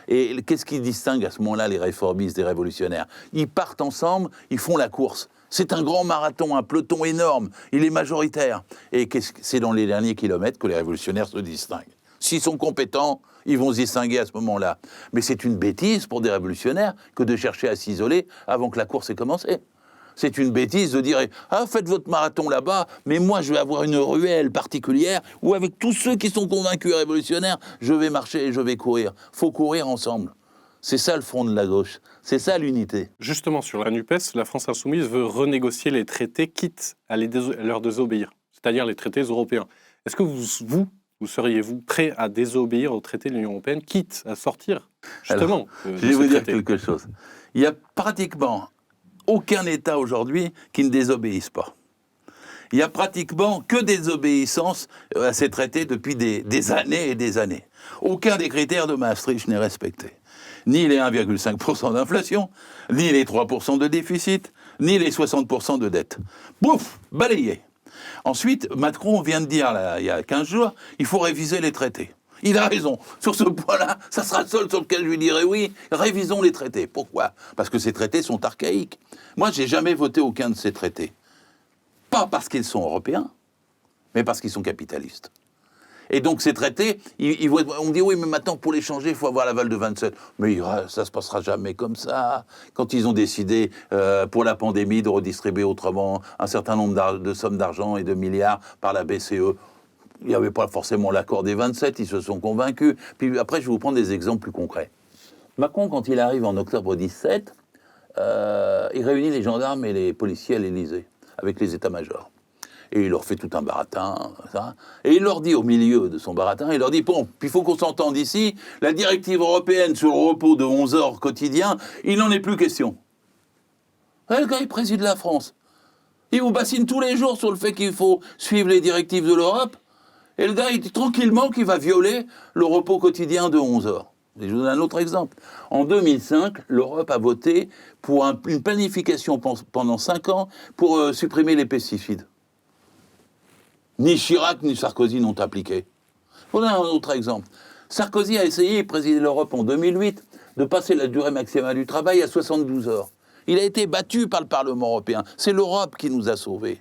Et qu'est-ce qui distingue à ce moment-là les réformistes des révolutionnaires? Ils partent ensemble, ils font la course. C'est un grand marathon, un peloton énorme, il est majoritaire. Et c'est dans les derniers kilomètres que les révolutionnaires se distinguent. S'ils sont compétents, ils vont se distinguer à ce moment-là. Mais c'est une bêtise pour des révolutionnaires que de chercher à s'isoler avant que la course ait commencé. C'est une bêtise de dire « Ah, faites votre marathon là-bas, mais moi je vais avoir une ruelle particulière où avec tous ceux qui sont convaincus révolutionnaires, je vais marcher et je vais courir. » Faut courir ensemble. C'est ça le front de la gauche. C'est ça l'unité. Justement, sur la NUPES, la France Insoumise veut renégocier les traités quitte à leur désobéir, c'est-à-dire les traités européens. Est-ce que vous seriez-vous prêt à désobéir aux traités de l'Union européenne, quitte à sortir, justement, de je vais vous dire quelque chose. Il y a pratiquement aucun État aujourd'hui qui ne désobéisse pas. Il n'y a pratiquement que des obéissances à ces traités depuis des années et des années. Aucun des critères de Maastricht n'est respecté. Ni les 1,5% d'inflation, ni les 3% de déficit, ni les 60% de dette. Bouf, balayé. Ensuite, Macron vient de dire, là, il y a 15 jours, il faut réviser les traités. Il a raison. Sur ce point-là, ça sera le seul sur lequel je lui dirai oui, révisons les traités. Pourquoi? Parce que ces traités sont archaïques. Moi, je n'ai jamais voté aucun de ces traités. Pas parce qu'ils sont européens, mais parce qu'ils sont capitalistes. Et donc ces traités, on me dit oui, mais maintenant pour les changer, il faut avoir l'aval de 27. Mais ça se passera jamais comme ça. Quand ils ont décidé pour la pandémie de redistribuer autrement un certain nombre de sommes d'argent et de milliards par la BCE, il n'y avait pas forcément l'accord des 27, ils se sont convaincus. Puis après, je vais vous prendre des exemples plus concrets. Macron, quand il arrive en octobre 17, il réunit les gendarmes et les policiers à l'Élysée, avec les états-majors. Et il leur fait tout un baratin, ça. Et il leur dit, au milieu de son baratin, il leur dit, bon, puis il faut qu'on s'entende ici, la directive européenne sur le repos de 11 heures quotidien, il n'en est plus question. Et le gars, il préside la France. Il vous bassine tous les jours sur le fait qu'il faut suivre les directives de l'Europe. Et le gars, il dit tranquillement qu'il va violer le repos quotidien de 11 heures. Et je vous donne un autre exemple. En 2005, l'Europe a voté pour une planification pendant 5 ans pour supprimer les pesticides. Ni Chirac ni Sarkozy n'ont appliqué. Je vous donne un autre exemple. Sarkozy a essayé, il présidait l'Europe en 2008, de passer la durée maximale du travail à 72 heures. Il a été battu par le Parlement européen. C'est l'Europe qui nous a sauvés.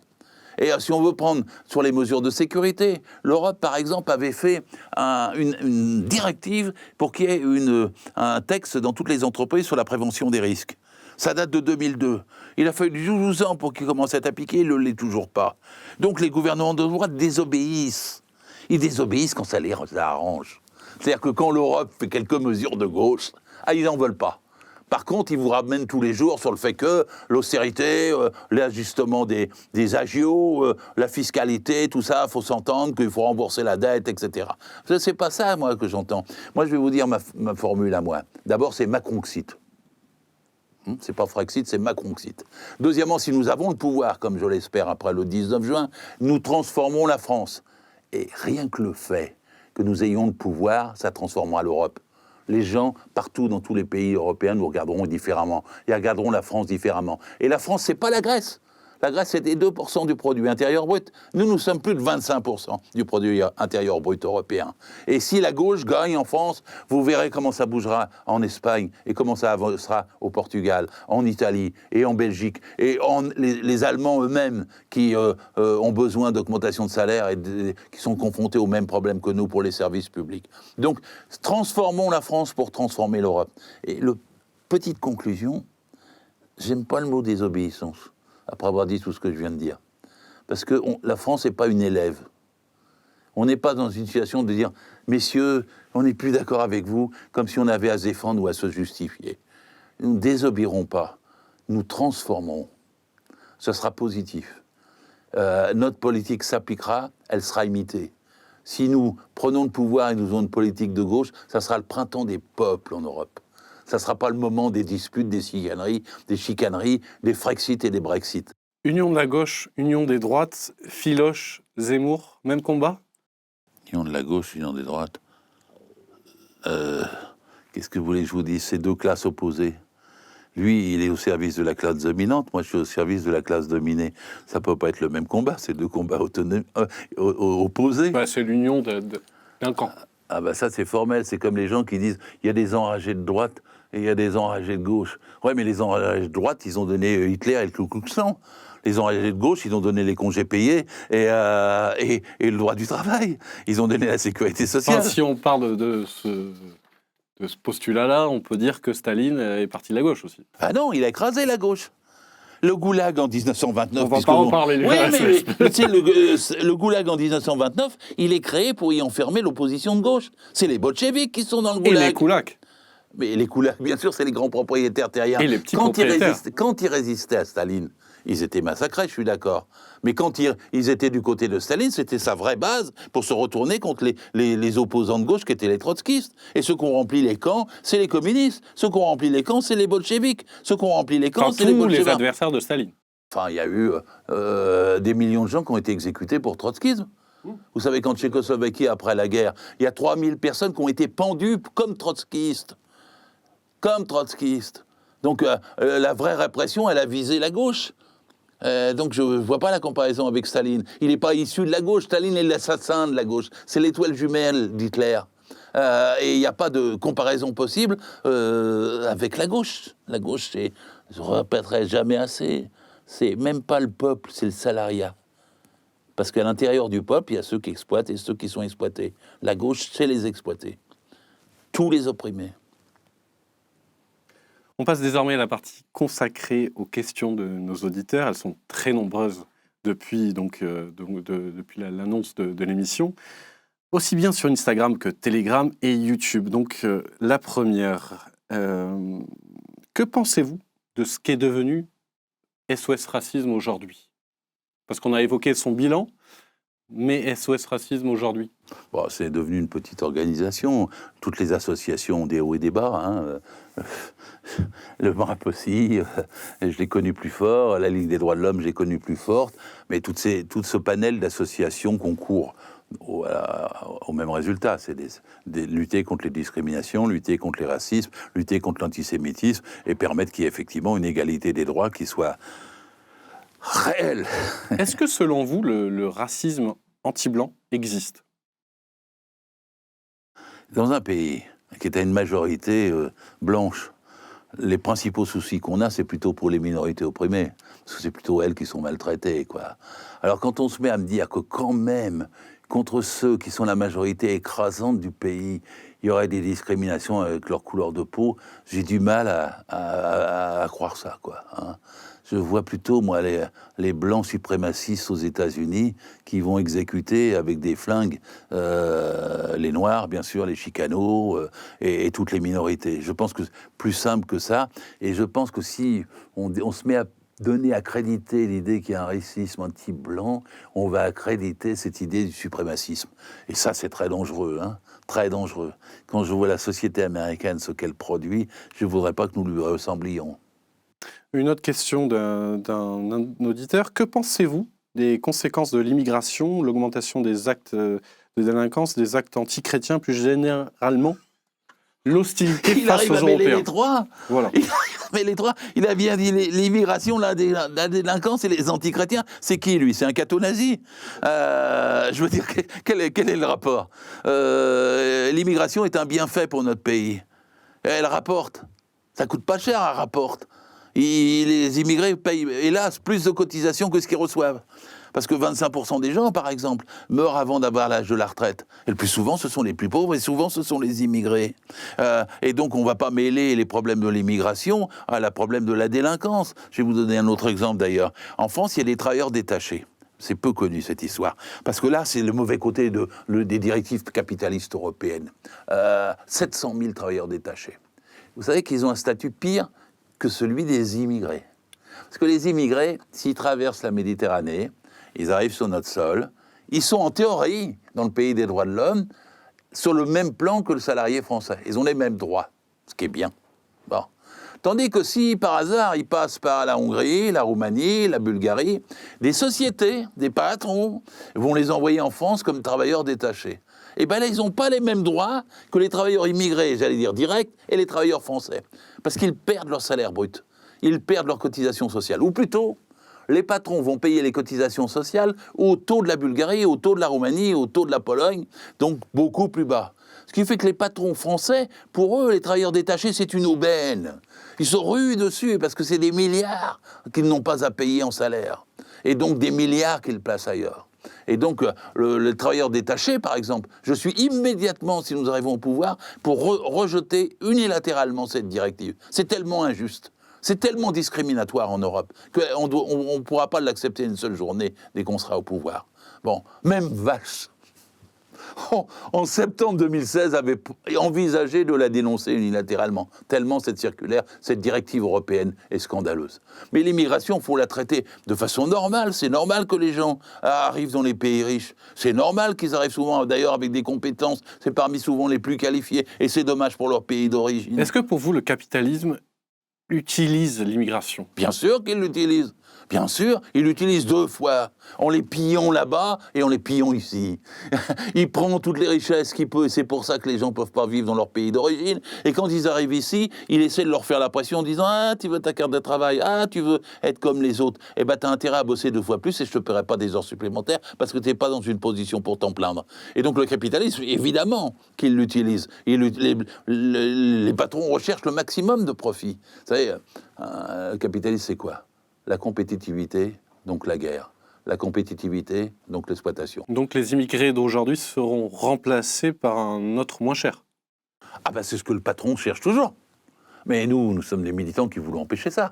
Et si on veut prendre sur les mesures de sécurité, l'Europe, par exemple, avait fait une directive pour qu'il y ait un texte dans toutes les entreprises sur la prévention des risques. Ça date de 2002. Il a fallu 12 ans pour qu'il commence à être appliqué, il ne l'est toujours pas. Donc les gouvernements de droite désobéissent. Ils désobéissent quand ça les arrange. C'est-à-dire que quand l'Europe fait quelques mesures de gauche, ils n'en veulent pas. Par contre, ils vous ramènent tous les jours sur le fait que l'austérité, l'ajustement des agios, la fiscalité, tout ça, il faut s'entendre, qu'il faut rembourser la dette, etc. C'est pas ça, moi, que j'entends. Moi, je vais vous dire ma formule à moi. D'abord, c'est Macronxit. C'est pas Frexit, c'est Macronxit. Deuxièmement, si nous avons le pouvoir, comme je l'espère après le 19 juin, nous transformons la France. Et rien que le fait que nous ayons le pouvoir, ça transformera l'Europe. Les gens, partout dans tous les pays européens, nous regarderont différemment. Ils regarderont la France différemment. Et la France, c'est pas la Grèce. La Grèce, c'était 2% du produit intérieur brut. Nous sommes plus de 25% du produit intérieur brut européen. Et si la gauche gagne en France, vous verrez comment ça bougera en Espagne et comment ça avancera au Portugal, en Italie et en Belgique. Et les Allemands eux-mêmes qui ont besoin d'augmentation de salaire et qui sont confrontés aux mêmes problèmes que nous pour les services publics. Donc, transformons la France pour transformer l'Europe. Et petite conclusion, j'aime pas le mot désobéissance, après avoir dit tout ce que je viens de dire. Parce que la France n'est pas une élève. On n'est pas dans une situation de dire « Messieurs, on n'est plus d'accord avec vous », comme si on avait à se défendre ou à se justifier. Nous ne désobéirons pas, nous transformons. Ce sera positif. Notre politique s'appliquera, elle sera imitée. Si nous prenons le pouvoir et nous avons une politique de gauche, ça sera le printemps des peuples en Europe. Ça ne sera pas le moment des disputes, des chicaneries, des Frexit et des Brexit. Union de la gauche, union des droites, Filoche, Zemmour, même combat? Union de la gauche, union des droites. Qu'est-ce que vous voulez que je vous dise? C'est deux classes opposées. Lui, il est au service de la classe dominante, moi je suis au service de la classe dominée. Ça ne peut pas être le même combat, c'est deux combats opposés. Bah, c'est l'union d'un camp. Ah bah ça c'est formel, c'est comme les gens qui disent il y a des enragés de droite et il y a des enragés de gauche. Ouais, mais les enragés de droite, ils ont donné Hitler et le Ku Klux Klan. Les enragés de gauche, ils ont donné les congés payés et le droit du travail. Ils ont donné la sécurité sociale. Enfin, si on parle de ce postulat-là, on peut dire que Staline est parti de la gauche aussi. Ah non, il a écrasé la gauche. Le goulag en 1929... On va pas en parler. Oui, mais tu sais, le goulag en 1929, il est créé pour y enfermer l'opposition de gauche. C'est les bolcheviks qui sont dans le goulag. Et les koulaks. Mais les koulaks, bien sûr, c'est les grands propriétaires terriens. Et les petits propriétaires. Quand ils résistaient à Staline, ils étaient massacrés, je suis d'accord. Mais quand ils étaient du côté de Staline, c'était sa vraie base pour se retourner contre les opposants de gauche qui étaient les trotskistes. Et ceux qui ont rempli les camps, c'est les communistes. Ceux qui ont rempli les camps, c'est les bolcheviks. Ceux qui ont rempli les camps, c'est les bolcheviks. Tous les adversaires de Staline. Enfin, il y a eu des millions de gens qui ont été exécutés pour trotskisme. Vous savez qu'en Tchécoslovaquie, après la guerre, il y a 3000 personnes qui ont été pendues comme trotskistes. Comme trotskistes. Donc la vraie répression, elle a visé la gauche. Donc je ne vois pas la comparaison avec Staline. Il n'est pas issu de la gauche. Staline est l'assassin de la gauche. C'est l'étoile jumelle d'Hitler. Et il n'y a pas de comparaison possible avec la gauche. La gauche, je ne répéterai jamais assez, c'est même pas le peuple, c'est le salariat. Parce qu'à l'intérieur du peuple, il y a ceux qui exploitent et ceux qui sont exploités. La gauche, c'est les exploités. Tous les opprimés. On passe désormais à la partie consacrée aux questions de nos auditeurs. Elles sont très nombreuses depuis l'annonce de l'émission, aussi bien sur Instagram que Telegram et YouTube. Donc la première, que pensez-vous de ce qu'est devenu SOS Racisme aujourd'hui? Parce qu'on a évoqué son bilan, mais SOS Racisme aujourd'hui. Bon, c'est devenu une petite organisation. Toutes les associations ont des hauts et des bas. Le MRAP aussi, je l'ai connu plus fort. La Ligue des droits de l'homme, je l'ai connu plus forte. Mais tout ce panel d'associations concourent au même résultat. C'est lutter contre les discriminations, lutter contre les racismes, lutter contre l'antisémitisme et permettre qu'il y ait effectivement une égalité des droits qui soit réelle. Est-ce que selon vous, le racisme anti-blanc existe ? Dans un pays qui est à une majorité blanche, les principaux soucis qu'on a, c'est plutôt pour les minorités opprimées, parce que c'est plutôt elles qui sont maltraitées, quoi. Alors quand on se met à me dire que quand même, contre ceux qui sont la majorité écrasante du pays, il y aurait des discriminations avec leur couleur de peau, j'ai du mal à croire ça, quoi. Je vois plutôt, moi, les blancs suprémacistes aux États-Unis qui vont exécuter avec des flingues les Noirs, bien sûr, les chicanos et toutes les minorités. Je pense que c'est plus simple que ça. Et je pense que si on se met à accréditer l'idée qu'il y a un racisme anti-blanc, on va accréditer cette idée du suprémacisme. Et ça, c'est très dangereux, très dangereux. Quand je vois la société américaine, ce qu'elle produit, je ne voudrais pas que nous lui ressemblions. Une autre question d'un auditeur. Que pensez-vous des conséquences de l'immigration, l'augmentation des actes de délinquance, des actes anti-chrétiens, plus généralement l'hostilité face aux Européens? Les trois. Voilà. Il a bien dit l'immigration, la délinquance et les anti-chrétiens. C'est qui, lui? C'est un catho nazi. Je veux dire, quel est le rapport? L'immigration est un bienfait pour notre pays. Elle rapporte. Ça coûte pas cher, elle rapporte. Les immigrés payent, hélas, plus de cotisations que ce qu'ils reçoivent. Parce que 25% des gens, par exemple, meurent avant d'avoir l'âge de la retraite. Et le plus souvent, ce sont les plus pauvres, et souvent, ce sont les immigrés. Et donc, on ne va pas mêler les problèmes de l'immigration à la problème de la délinquance. Je vais vous donner un autre exemple, d'ailleurs. En France, il y a des travailleurs détachés. C'est peu connu, cette histoire. Parce que là, c'est le mauvais côté des directives capitalistes européennes. 700 000 travailleurs détachés. Vous savez qu'ils ont un statut pire que celui des immigrés. Parce que les immigrés, s'ils traversent la Méditerranée, ils arrivent sur notre sol, ils sont en théorie, dans le pays des droits de l'homme, sur le même plan que le salarié français. Ils ont les mêmes droits, ce qui est bien. Bon. Tandis que si, par hasard, ils passent par la Hongrie, la Roumanie, la Bulgarie, des sociétés, des patrons, vont les envoyer en France comme travailleurs détachés. Et bien là, ils n'ont pas les mêmes droits que les travailleurs immigrés, j'allais dire directs, et les travailleurs français. Parce qu'ils perdent leur salaire brut. Ils perdent leur cotisation sociale. Ou plutôt, les patrons vont payer les cotisations sociales au taux de la Bulgarie, au taux de la Roumanie, au taux de la Pologne, donc beaucoup plus bas. Ce qui fait que les patrons français, pour eux, les travailleurs détachés, c'est une aubaine. Ils se ruent dessus parce que c'est des milliards qu'ils n'ont pas à payer en salaire. Et donc des milliards qu'ils placent ailleurs. Et donc, le travailleur détaché, par exemple, je suis immédiatement, si nous arrivons au pouvoir, pour rejeter unilatéralement cette directive. C'est tellement injuste, c'est tellement discriminatoire en Europe qu'on ne pourra pas l'accepter une seule journée dès qu'on sera au pouvoir. Bon, même vache. En septembre 2016, avait envisagé de la dénoncer unilatéralement, tellement cette circulaire, cette directive européenne est scandaleuse. Mais l'immigration, il faut la traiter de façon normale. C'est normal que les gens arrivent dans les pays riches. C'est normal qu'ils arrivent souvent, d'ailleurs, avec des compétences. C'est parmi souvent les plus qualifiés. Et c'est dommage pour leur pays d'origine. Est-ce que pour vous, le capitalisme utilise l'immigration? Bien sûr qu'il l'utilise. Bien sûr, il l'utilise deux fois. En les pillant là-bas et en les pillant ici. Il prend toutes les richesses qu'il peut et c'est pour ça que les gens ne peuvent pas vivre dans leur pays d'origine. Et quand ils arrivent ici, il essaie de leur faire la pression en disant « Ah, tu veux ta carte de travail, ah, tu veux être comme les autres. Eh bien, tu as intérêt à bosser 2 fois plus et je ne te paierai pas des heures supplémentaires parce que tu n'es pas dans une position pour t'en plaindre. » Et donc le capitalisme, évidemment qu'il l'utilise. Les patrons recherchent le maximum de profit. Vous savez, le capitalisme, c'est quoi? La compétitivité, donc la guerre. La compétitivité, donc l'exploitation. Donc les immigrés d'aujourd'hui seront remplacés par un autre moins cher? Ah ben c'est ce que le patron cherche toujours. Mais nous sommes des militants qui voulons empêcher ça.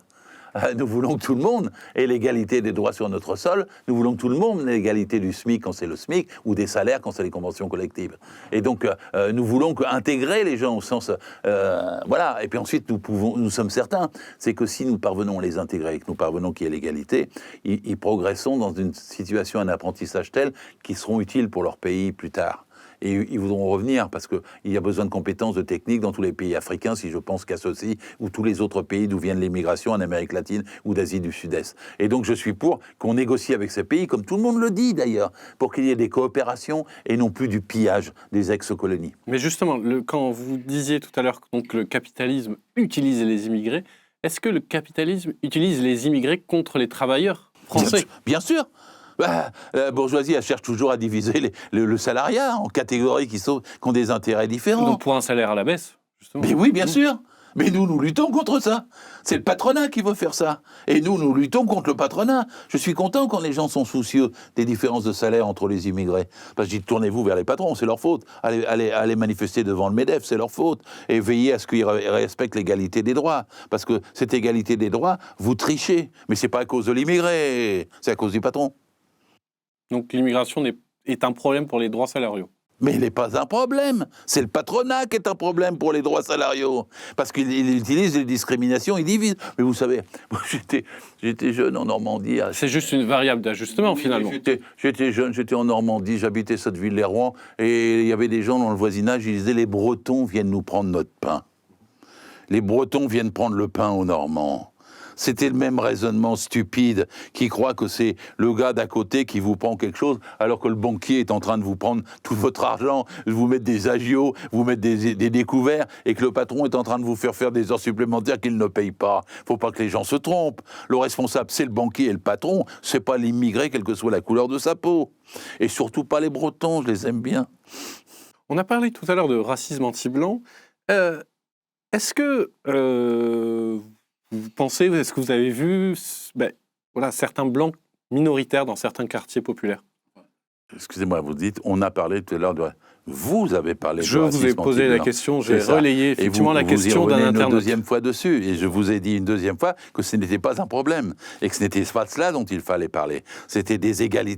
nous voulons que tout le monde ait l'égalité des droits sur notre sol, nous voulons que tout le monde ait l'égalité du SMIC quand c'est le SMIC, ou des salaires quand c'est les conventions collectives. Et donc, nous voulons intégrer les gens au sens... voilà, et puis ensuite, nous sommes certains, c'est que si nous parvenons à les intégrer et que nous parvenons qu'il y ait l'égalité, ils progresseront dans une situation, un apprentissage tel qu'ils seront utiles pour leur pays plus tard. Et ils voudront revenir, parce qu'il y a besoin de compétences, de techniques dans tous les pays africains, si je pense qu'à ceux-ci, ou tous les autres pays d'où viennent l'immigration, en Amérique latine ou d'Asie du Sud-Est. Et donc je suis pour qu'on négocie avec ces pays, comme tout le monde le dit d'ailleurs, pour qu'il y ait des coopérations et non plus du pillage des ex-colonies. Mais justement, quand vous disiez tout à l'heure que le capitalisme utilise les immigrés, est-ce que le capitalisme utilise les immigrés contre les travailleurs français ? Bien sûr. La bourgeoisie, elle cherche toujours à diviser le salariat en catégories qui ont des intérêts différents. Donc pour un salaire à la baisse, justement. Mais oui, bien sûr. Mais nous luttons contre ça. C'est le patronat qui veut faire ça. Et nous luttons contre le patronat. Je suis content quand les gens sont soucieux des différences de salaire entre les immigrés. Parce que je dis, tournez-vous vers les patrons, c'est leur faute. Allez manifester devant le MEDEF, c'est leur faute. Et veillez à ce qu'ils respectent l'égalité des droits. Parce que cette égalité des droits, vous trichez. Mais c'est pas à cause de l'immigré, c'est à cause du patron. Donc l'immigration est un problème pour les droits salariaux. Mais il n'est pas un problème. C'est le patronat qui est un problème pour les droits salariaux. Parce qu'il utilise les discriminations, il divise. Mais vous savez, moi, j'étais jeune en Normandie. C'est juste une variable d'ajustement, finalement. J'étais jeune, j'étais en Normandie, j'habitais Sotteville-les-Rouen, et il y avait des gens dans le voisinage, ils disaient « Les Bretons viennent nous prendre notre pain. Les Bretons viennent prendre le pain aux Normands. » C'était le même raisonnement stupide qui croit que c'est le gars d'à côté qui vous prend quelque chose alors que le banquier est en train de vous prendre tout votre argent, de vous mettre des agios, vous mettre des découverts et que le patron est en train de vous faire des heures supplémentaires qu'il ne paye pas. Faut pas que les gens se trompent. Le responsable, c'est le banquier et le patron, c'est pas l'immigré, quelle que soit la couleur de sa peau. Et surtout pas les Bretons, je les aime bien. On a parlé tout à l'heure de racisme anti-blanc. Est-ce que... vous pensez, est-ce que vous avez vu certains blancs minoritaires dans certains quartiers populaires ? Excusez-moi, vous dites, on a parlé tout à l'heure de... Vous avez parlé de racisme anti-blanc. Je vous ai posé la question, j'ai relayé effectivement la question d'un internaute. Vous y revenez une deuxième fois dessus, et je vous ai dit une deuxième fois que ce n'était pas un problème, et que ce n'était pas de cela dont il fallait parler. C'était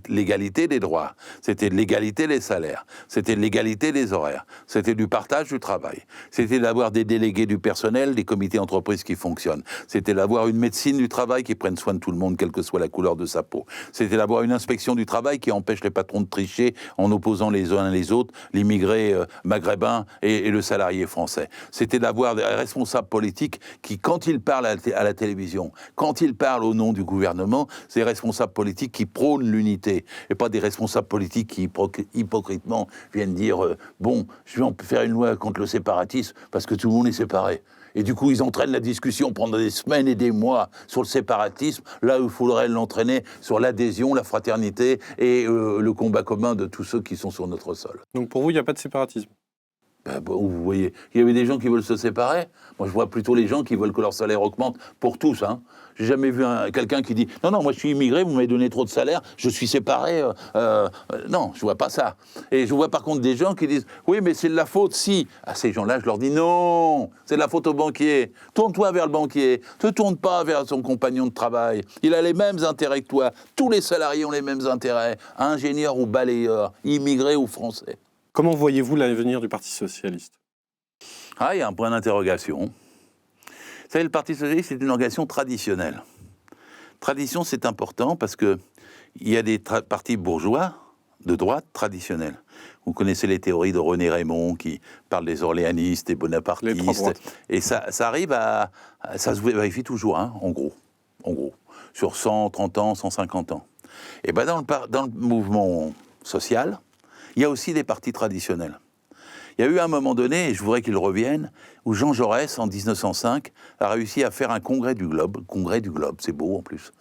l'égalité des droits, c'était de l'égalité des salaires, c'était de l'égalité des horaires, c'était du partage du travail, c'était d'avoir des délégués du personnel, des comités entreprises qui fonctionnent, c'était d'avoir une médecine du travail qui prenne soin de tout le monde, quelle que soit la couleur de sa peau, c'était d'avoir une inspection du travail qui empêche les patrons de tricher en opposant les uns les autres, l'immigré maghrébin et le salarié français. C'était d'avoir des responsables politiques qui, quand ils parlent à la télévision, quand ils parlent au nom du gouvernement, c'est des responsables politiques qui prônent l'unité, et pas des responsables politiques qui hypocritement viennent dire bon, je vais en faire une loi contre le séparatisme parce que tout le monde est séparé. Et du coup, ils entraînent la discussion pendant des semaines et des mois sur le séparatisme, là où il faudrait l'entraîner sur l'adhésion, la fraternité et le combat commun de tous ceux qui sont sur notre sol. Donc pour vous, il n'y a pas de séparatisme ? Vous voyez, il y avait des gens qui veulent se séparer. Moi, je vois plutôt les gens qui veulent que leur salaire augmente pour tous. J'ai jamais vu quelqu'un qui dit « Non, moi je suis immigré, vous m'avez donné trop de salaire, je suis séparé. » Non, je vois pas ça. Et je vois par contre des gens qui disent « Oui, mais c'est de la faute si. » À ces gens-là, je leur dis « Non, c'est de la faute au banquier. Tourne-toi vers le banquier. Ne te tourne pas vers son compagnon de travail. Il a les mêmes intérêts que toi. Tous les salariés ont les mêmes intérêts. Ingénieurs ou balayeurs, immigrés ou français. » Comment voyez-vous l'avenir du Parti socialiste ? Il y a un point d'interrogation. Vous savez, le Parti socialiste, c'est une organisation traditionnelle. Tradition, c'est important parce qu'il y a des partis bourgeois de droite traditionnels. Vous connaissez les théories de René Raymond qui parle des orléanistes, des bonapartistes. Et ça arrive à... Ça se vérifie toujours, en gros. Sur 130 ans, 150 ans. Et dans le mouvement social, il y a aussi des partis traditionnels. Il y a eu un moment donné, et je voudrais qu'il revienne, où Jean Jaurès, en 1905, a réussi à faire un congrès du Globe, c'est beau en plus.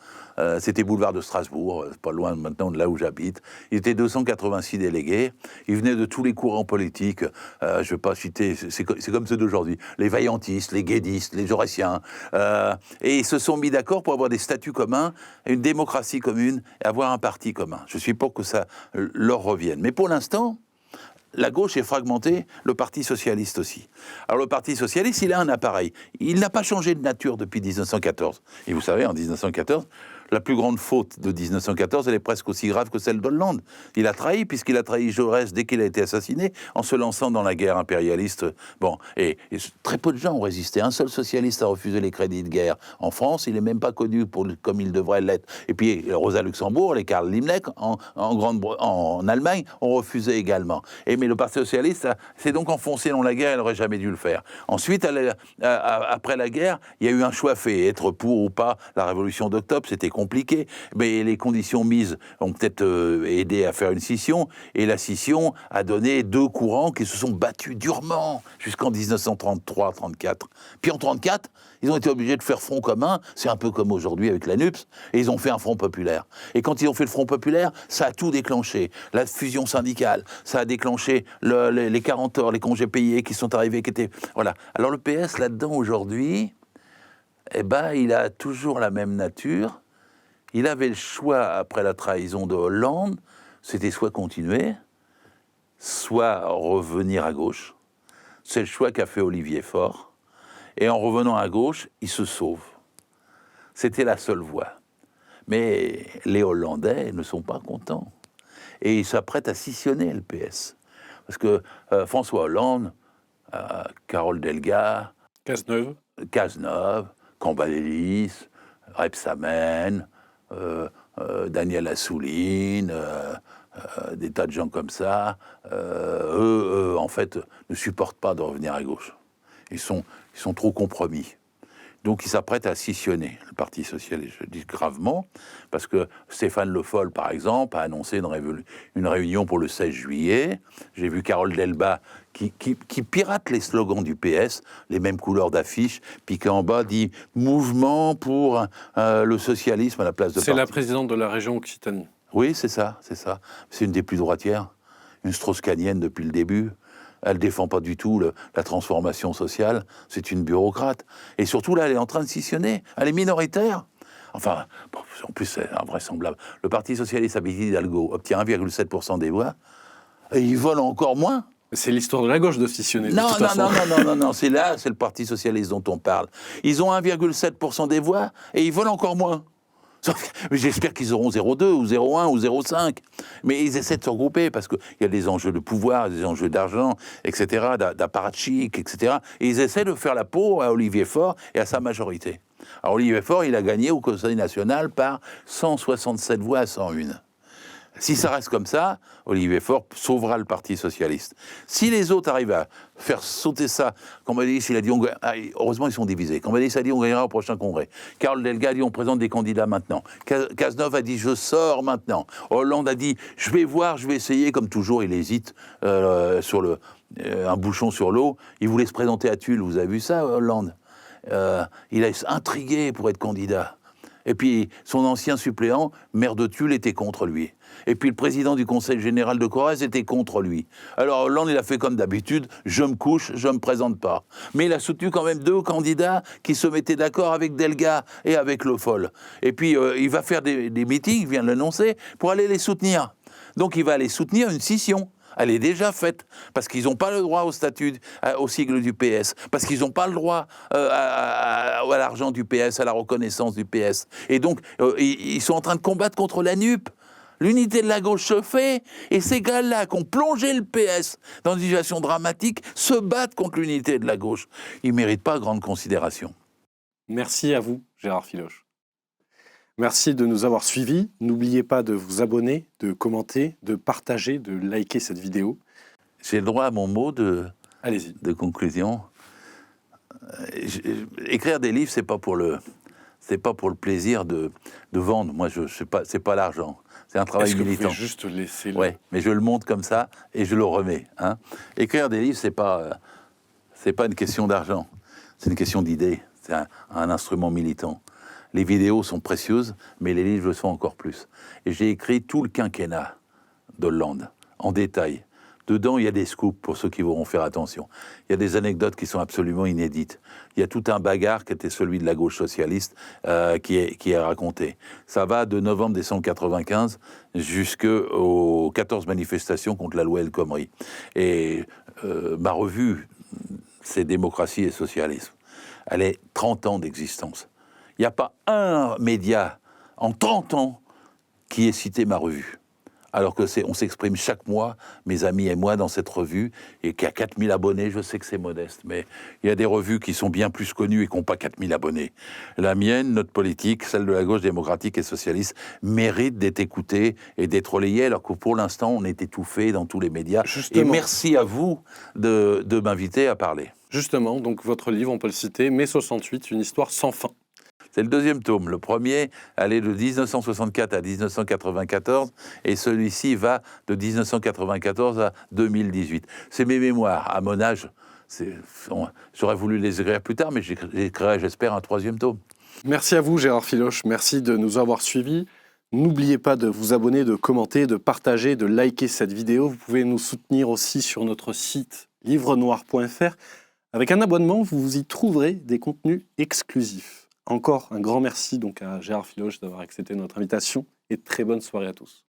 C'était boulevard de Strasbourg, pas loin maintenant de là où j'habite. Il était 286 délégués. Ils venaient de tous les courants politiques. Je ne vais pas citer, c'est comme ceux d'aujourd'hui. Les vaillantistes, les guédistes, les jaurétiens. Et ils se sont mis d'accord pour avoir des statuts communs, une démocratie commune et avoir un parti commun. Je suis pour que ça leur revienne. Mais pour l'instant, la gauche est fragmentée, le Parti socialiste aussi. Alors le Parti socialiste, il a un appareil. Il n'a pas changé de nature depuis 1914. Et vous savez, en 1914, la plus grande faute de 1914, elle est presque aussi grave que celle d'Hollande. Il a trahi, puisqu'il a trahi Jaurès dès qu'il a été assassiné, en se lançant dans la guerre impérialiste. Bon, et très peu de gens ont résisté. Un seul socialiste a refusé les crédits de guerre. En France, il n'est même pas connu comme il devrait l'être. Et puis Rosa Luxembourg, les Karl Liebknecht, en Allemagne, ont refusé également. Mais le Parti socialiste s'est donc enfoncé dans la guerre, il n'aurait jamais dû le faire. Ensuite, après la guerre, il y a eu un choix fait. Être pour ou pas la révolution d'octobre, c'était compliqué. Mais les conditions mises ont peut-être aidé à faire une scission. Et la scission a donné deux courants qui se sont battus durement jusqu'en 1933-34. Puis en 1934, ils ont été obligés de faire front commun. C'est un peu comme aujourd'hui avec la NUPS. Et ils ont fait un front populaire. Et quand ils ont fait le front populaire, ça a tout déclenché. La fusion syndicale, ça a déclenché les 40 heures, les congés payés qui sont arrivés, qui étaient... Voilà. Alors le PS, là-dedans, aujourd'hui, il a toujours la même nature. Il avait le choix, après la trahison de Hollande, c'était soit continuer, soit revenir à gauche. C'est le choix qu'a fait Olivier Faure. Et en revenant à gauche, il se sauve. C'était la seule voie. Mais les Hollandais ne sont pas contents. Et ils s'apprêtent à scissionner le PS. Parce que François Hollande, Carole Delga, Cazeneuve, Cambadélis, Rebsamen, Daniel Assouline, des tas de gens comme ça, eux, en fait, ne supportent pas de revenir à gauche. Ils sont trop compromis. Donc, ils s'apprêtent à scissionner, le Parti socialiste. Je dis gravement, parce que Stéphane Le Foll, par exemple, a annoncé une réunion pour le 16 juillet. J'ai vu Carole Delga qui pirate les slogans du PS, les mêmes couleurs d'affiche, puis qui en bas dit « Mouvement pour le socialisme » à la place de C'est la présidente de la région Occitanie. Oui, c'est ça. C'est une des plus droitières, une strauss-kahnienne depuis le début. Elle ne défend pas du tout la transformation sociale. C'est une bureaucrate. Et surtout, là, elle est en train de scissionner. Elle est minoritaire. Enfin, en plus, c'est invraisemblable. Le Parti socialiste à Hidalgo obtient 1,7% des voix. Et ils volent encore moins. C'est l'histoire de la gauche de scissionner. Non, c'est le Parti socialiste dont on parle. Ils ont 1,7% des voix et ils volent encore moins. J'espère qu'ils auront 0,2 ou 0,1 ou 0,5. Mais ils essaient de se regrouper parce qu'il y a des enjeux de pouvoir, des enjeux d'argent, etc., d'apparatchik, etc. Et ils essaient de faire la peau à Olivier Faure et à sa majorité. Alors Olivier Faure, il a gagné au Conseil national par 167 voix à 101. Si ça reste comme ça, Olivier Faure sauvera le Parti socialiste. Si les autres arrivent à faire sauter ça, Cambadélis, il a dit, heureusement ils sont divisés. Cambadélis a dit, on gagnera au prochain congrès. Carole Delga a dit, on présente des candidats maintenant. Cazeneuve a dit, je sors maintenant. Hollande a dit, je vais voir, je vais essayer. Comme toujours, il hésite sur un bouchon sur l'eau. Il voulait se présenter à Tulle. Vous avez vu ça, Hollande? Il a intrigué pour être candidat. Et puis, son ancien suppléant, maire de Tulle, était contre lui. Et puis, le président du conseil général de Corrèze était contre lui. Alors, Hollande, il a fait comme d'habitude, je me couche, je me présente pas. Mais il a soutenu quand même deux candidats qui se mettaient d'accord avec Delga et avec Le Foll. Et puis, il va faire des meetings, il vient de l'annoncer, pour aller les soutenir. Donc, il va aller soutenir une scission. Elle est déjà faite, parce qu'ils n'ont pas le droit au statut, au sigle du PS, parce qu'ils n'ont pas le droit à l'argent du PS, à la reconnaissance du PS. Et donc, ils sont en train de combattre contre la NUP. L'unité de la gauche se fait, et ces gars-là qui ont plongé le PS dans une situation dramatique se battent contre l'unité de la gauche. Ils ne méritent pas grande considération. Merci à vous, Gérard Filoche. Merci de nous avoir suivis. N'oubliez pas de vous abonner, de commenter, de partager, de liker cette vidéo. J'ai le droit à mon mot de conclusion. Écrire des livres, c'est pas pour le plaisir de vendre. Moi, c'est pas l'argent. C'est un travail militant. Est-ce que vous pouvez juste laisser Ouais, mais je le monte comme ça et je le remets. Hein. Écrire des livres, c'est pas une question d'argent. C'est une question d'idée. C'est un instrument militant. Les vidéos sont précieuses, mais les livres le sont encore plus. Et j'ai écrit tout le quinquennat d'Hollande, en détail, Dedans, il y a des scoops, pour ceux qui voudront faire attention. Il y a des anecdotes qui sont absolument inédites. Il y a tout un bagarre qui était celui de la gauche socialiste qui est raconté. Ça va de novembre-décembre 95 jusqu'aux 14 manifestations contre la loi El Khomri. Et ma revue, c'est Démocratie et Socialisme. Elle est 30 ans d'existence. Il n'y a pas un média en 30 ans qui ait cité ma revue. Alors on s'exprime chaque mois, mes amis et moi, dans cette revue, et qui a 4000 abonnés, je sais que c'est modeste, mais il y a des revues qui sont bien plus connues et qui n'ont pas 4000 abonnés. La mienne, notre politique, celle de la gauche démocratique et socialiste, mérite d'être écoutée et d'être relayée, alors que pour l'instant, on est étouffé dans tous les médias. Justement. Et merci à vous de m'inviter à parler. Justement, donc votre livre, on peut le citer, Mai 68, une histoire sans fin. C'est le deuxième tome. Le premier allait de 1964 à 1994 et celui-ci va de 1994 à 2018. C'est mes mémoires. À mon âge, j'aurais voulu les écrire plus tard, mais j'écrirai, j'espère, un troisième tome. Merci à vous, Gérard Filoche. Merci de nous avoir suivis. N'oubliez pas de vous abonner, de commenter, de partager, de liker cette vidéo. Vous pouvez nous soutenir aussi sur notre site livrenoir.fr. Avec un abonnement, vous y trouverez des contenus exclusifs. Encore un grand merci donc à Gérard Filoche d'avoir accepté notre invitation et très bonne soirée à tous.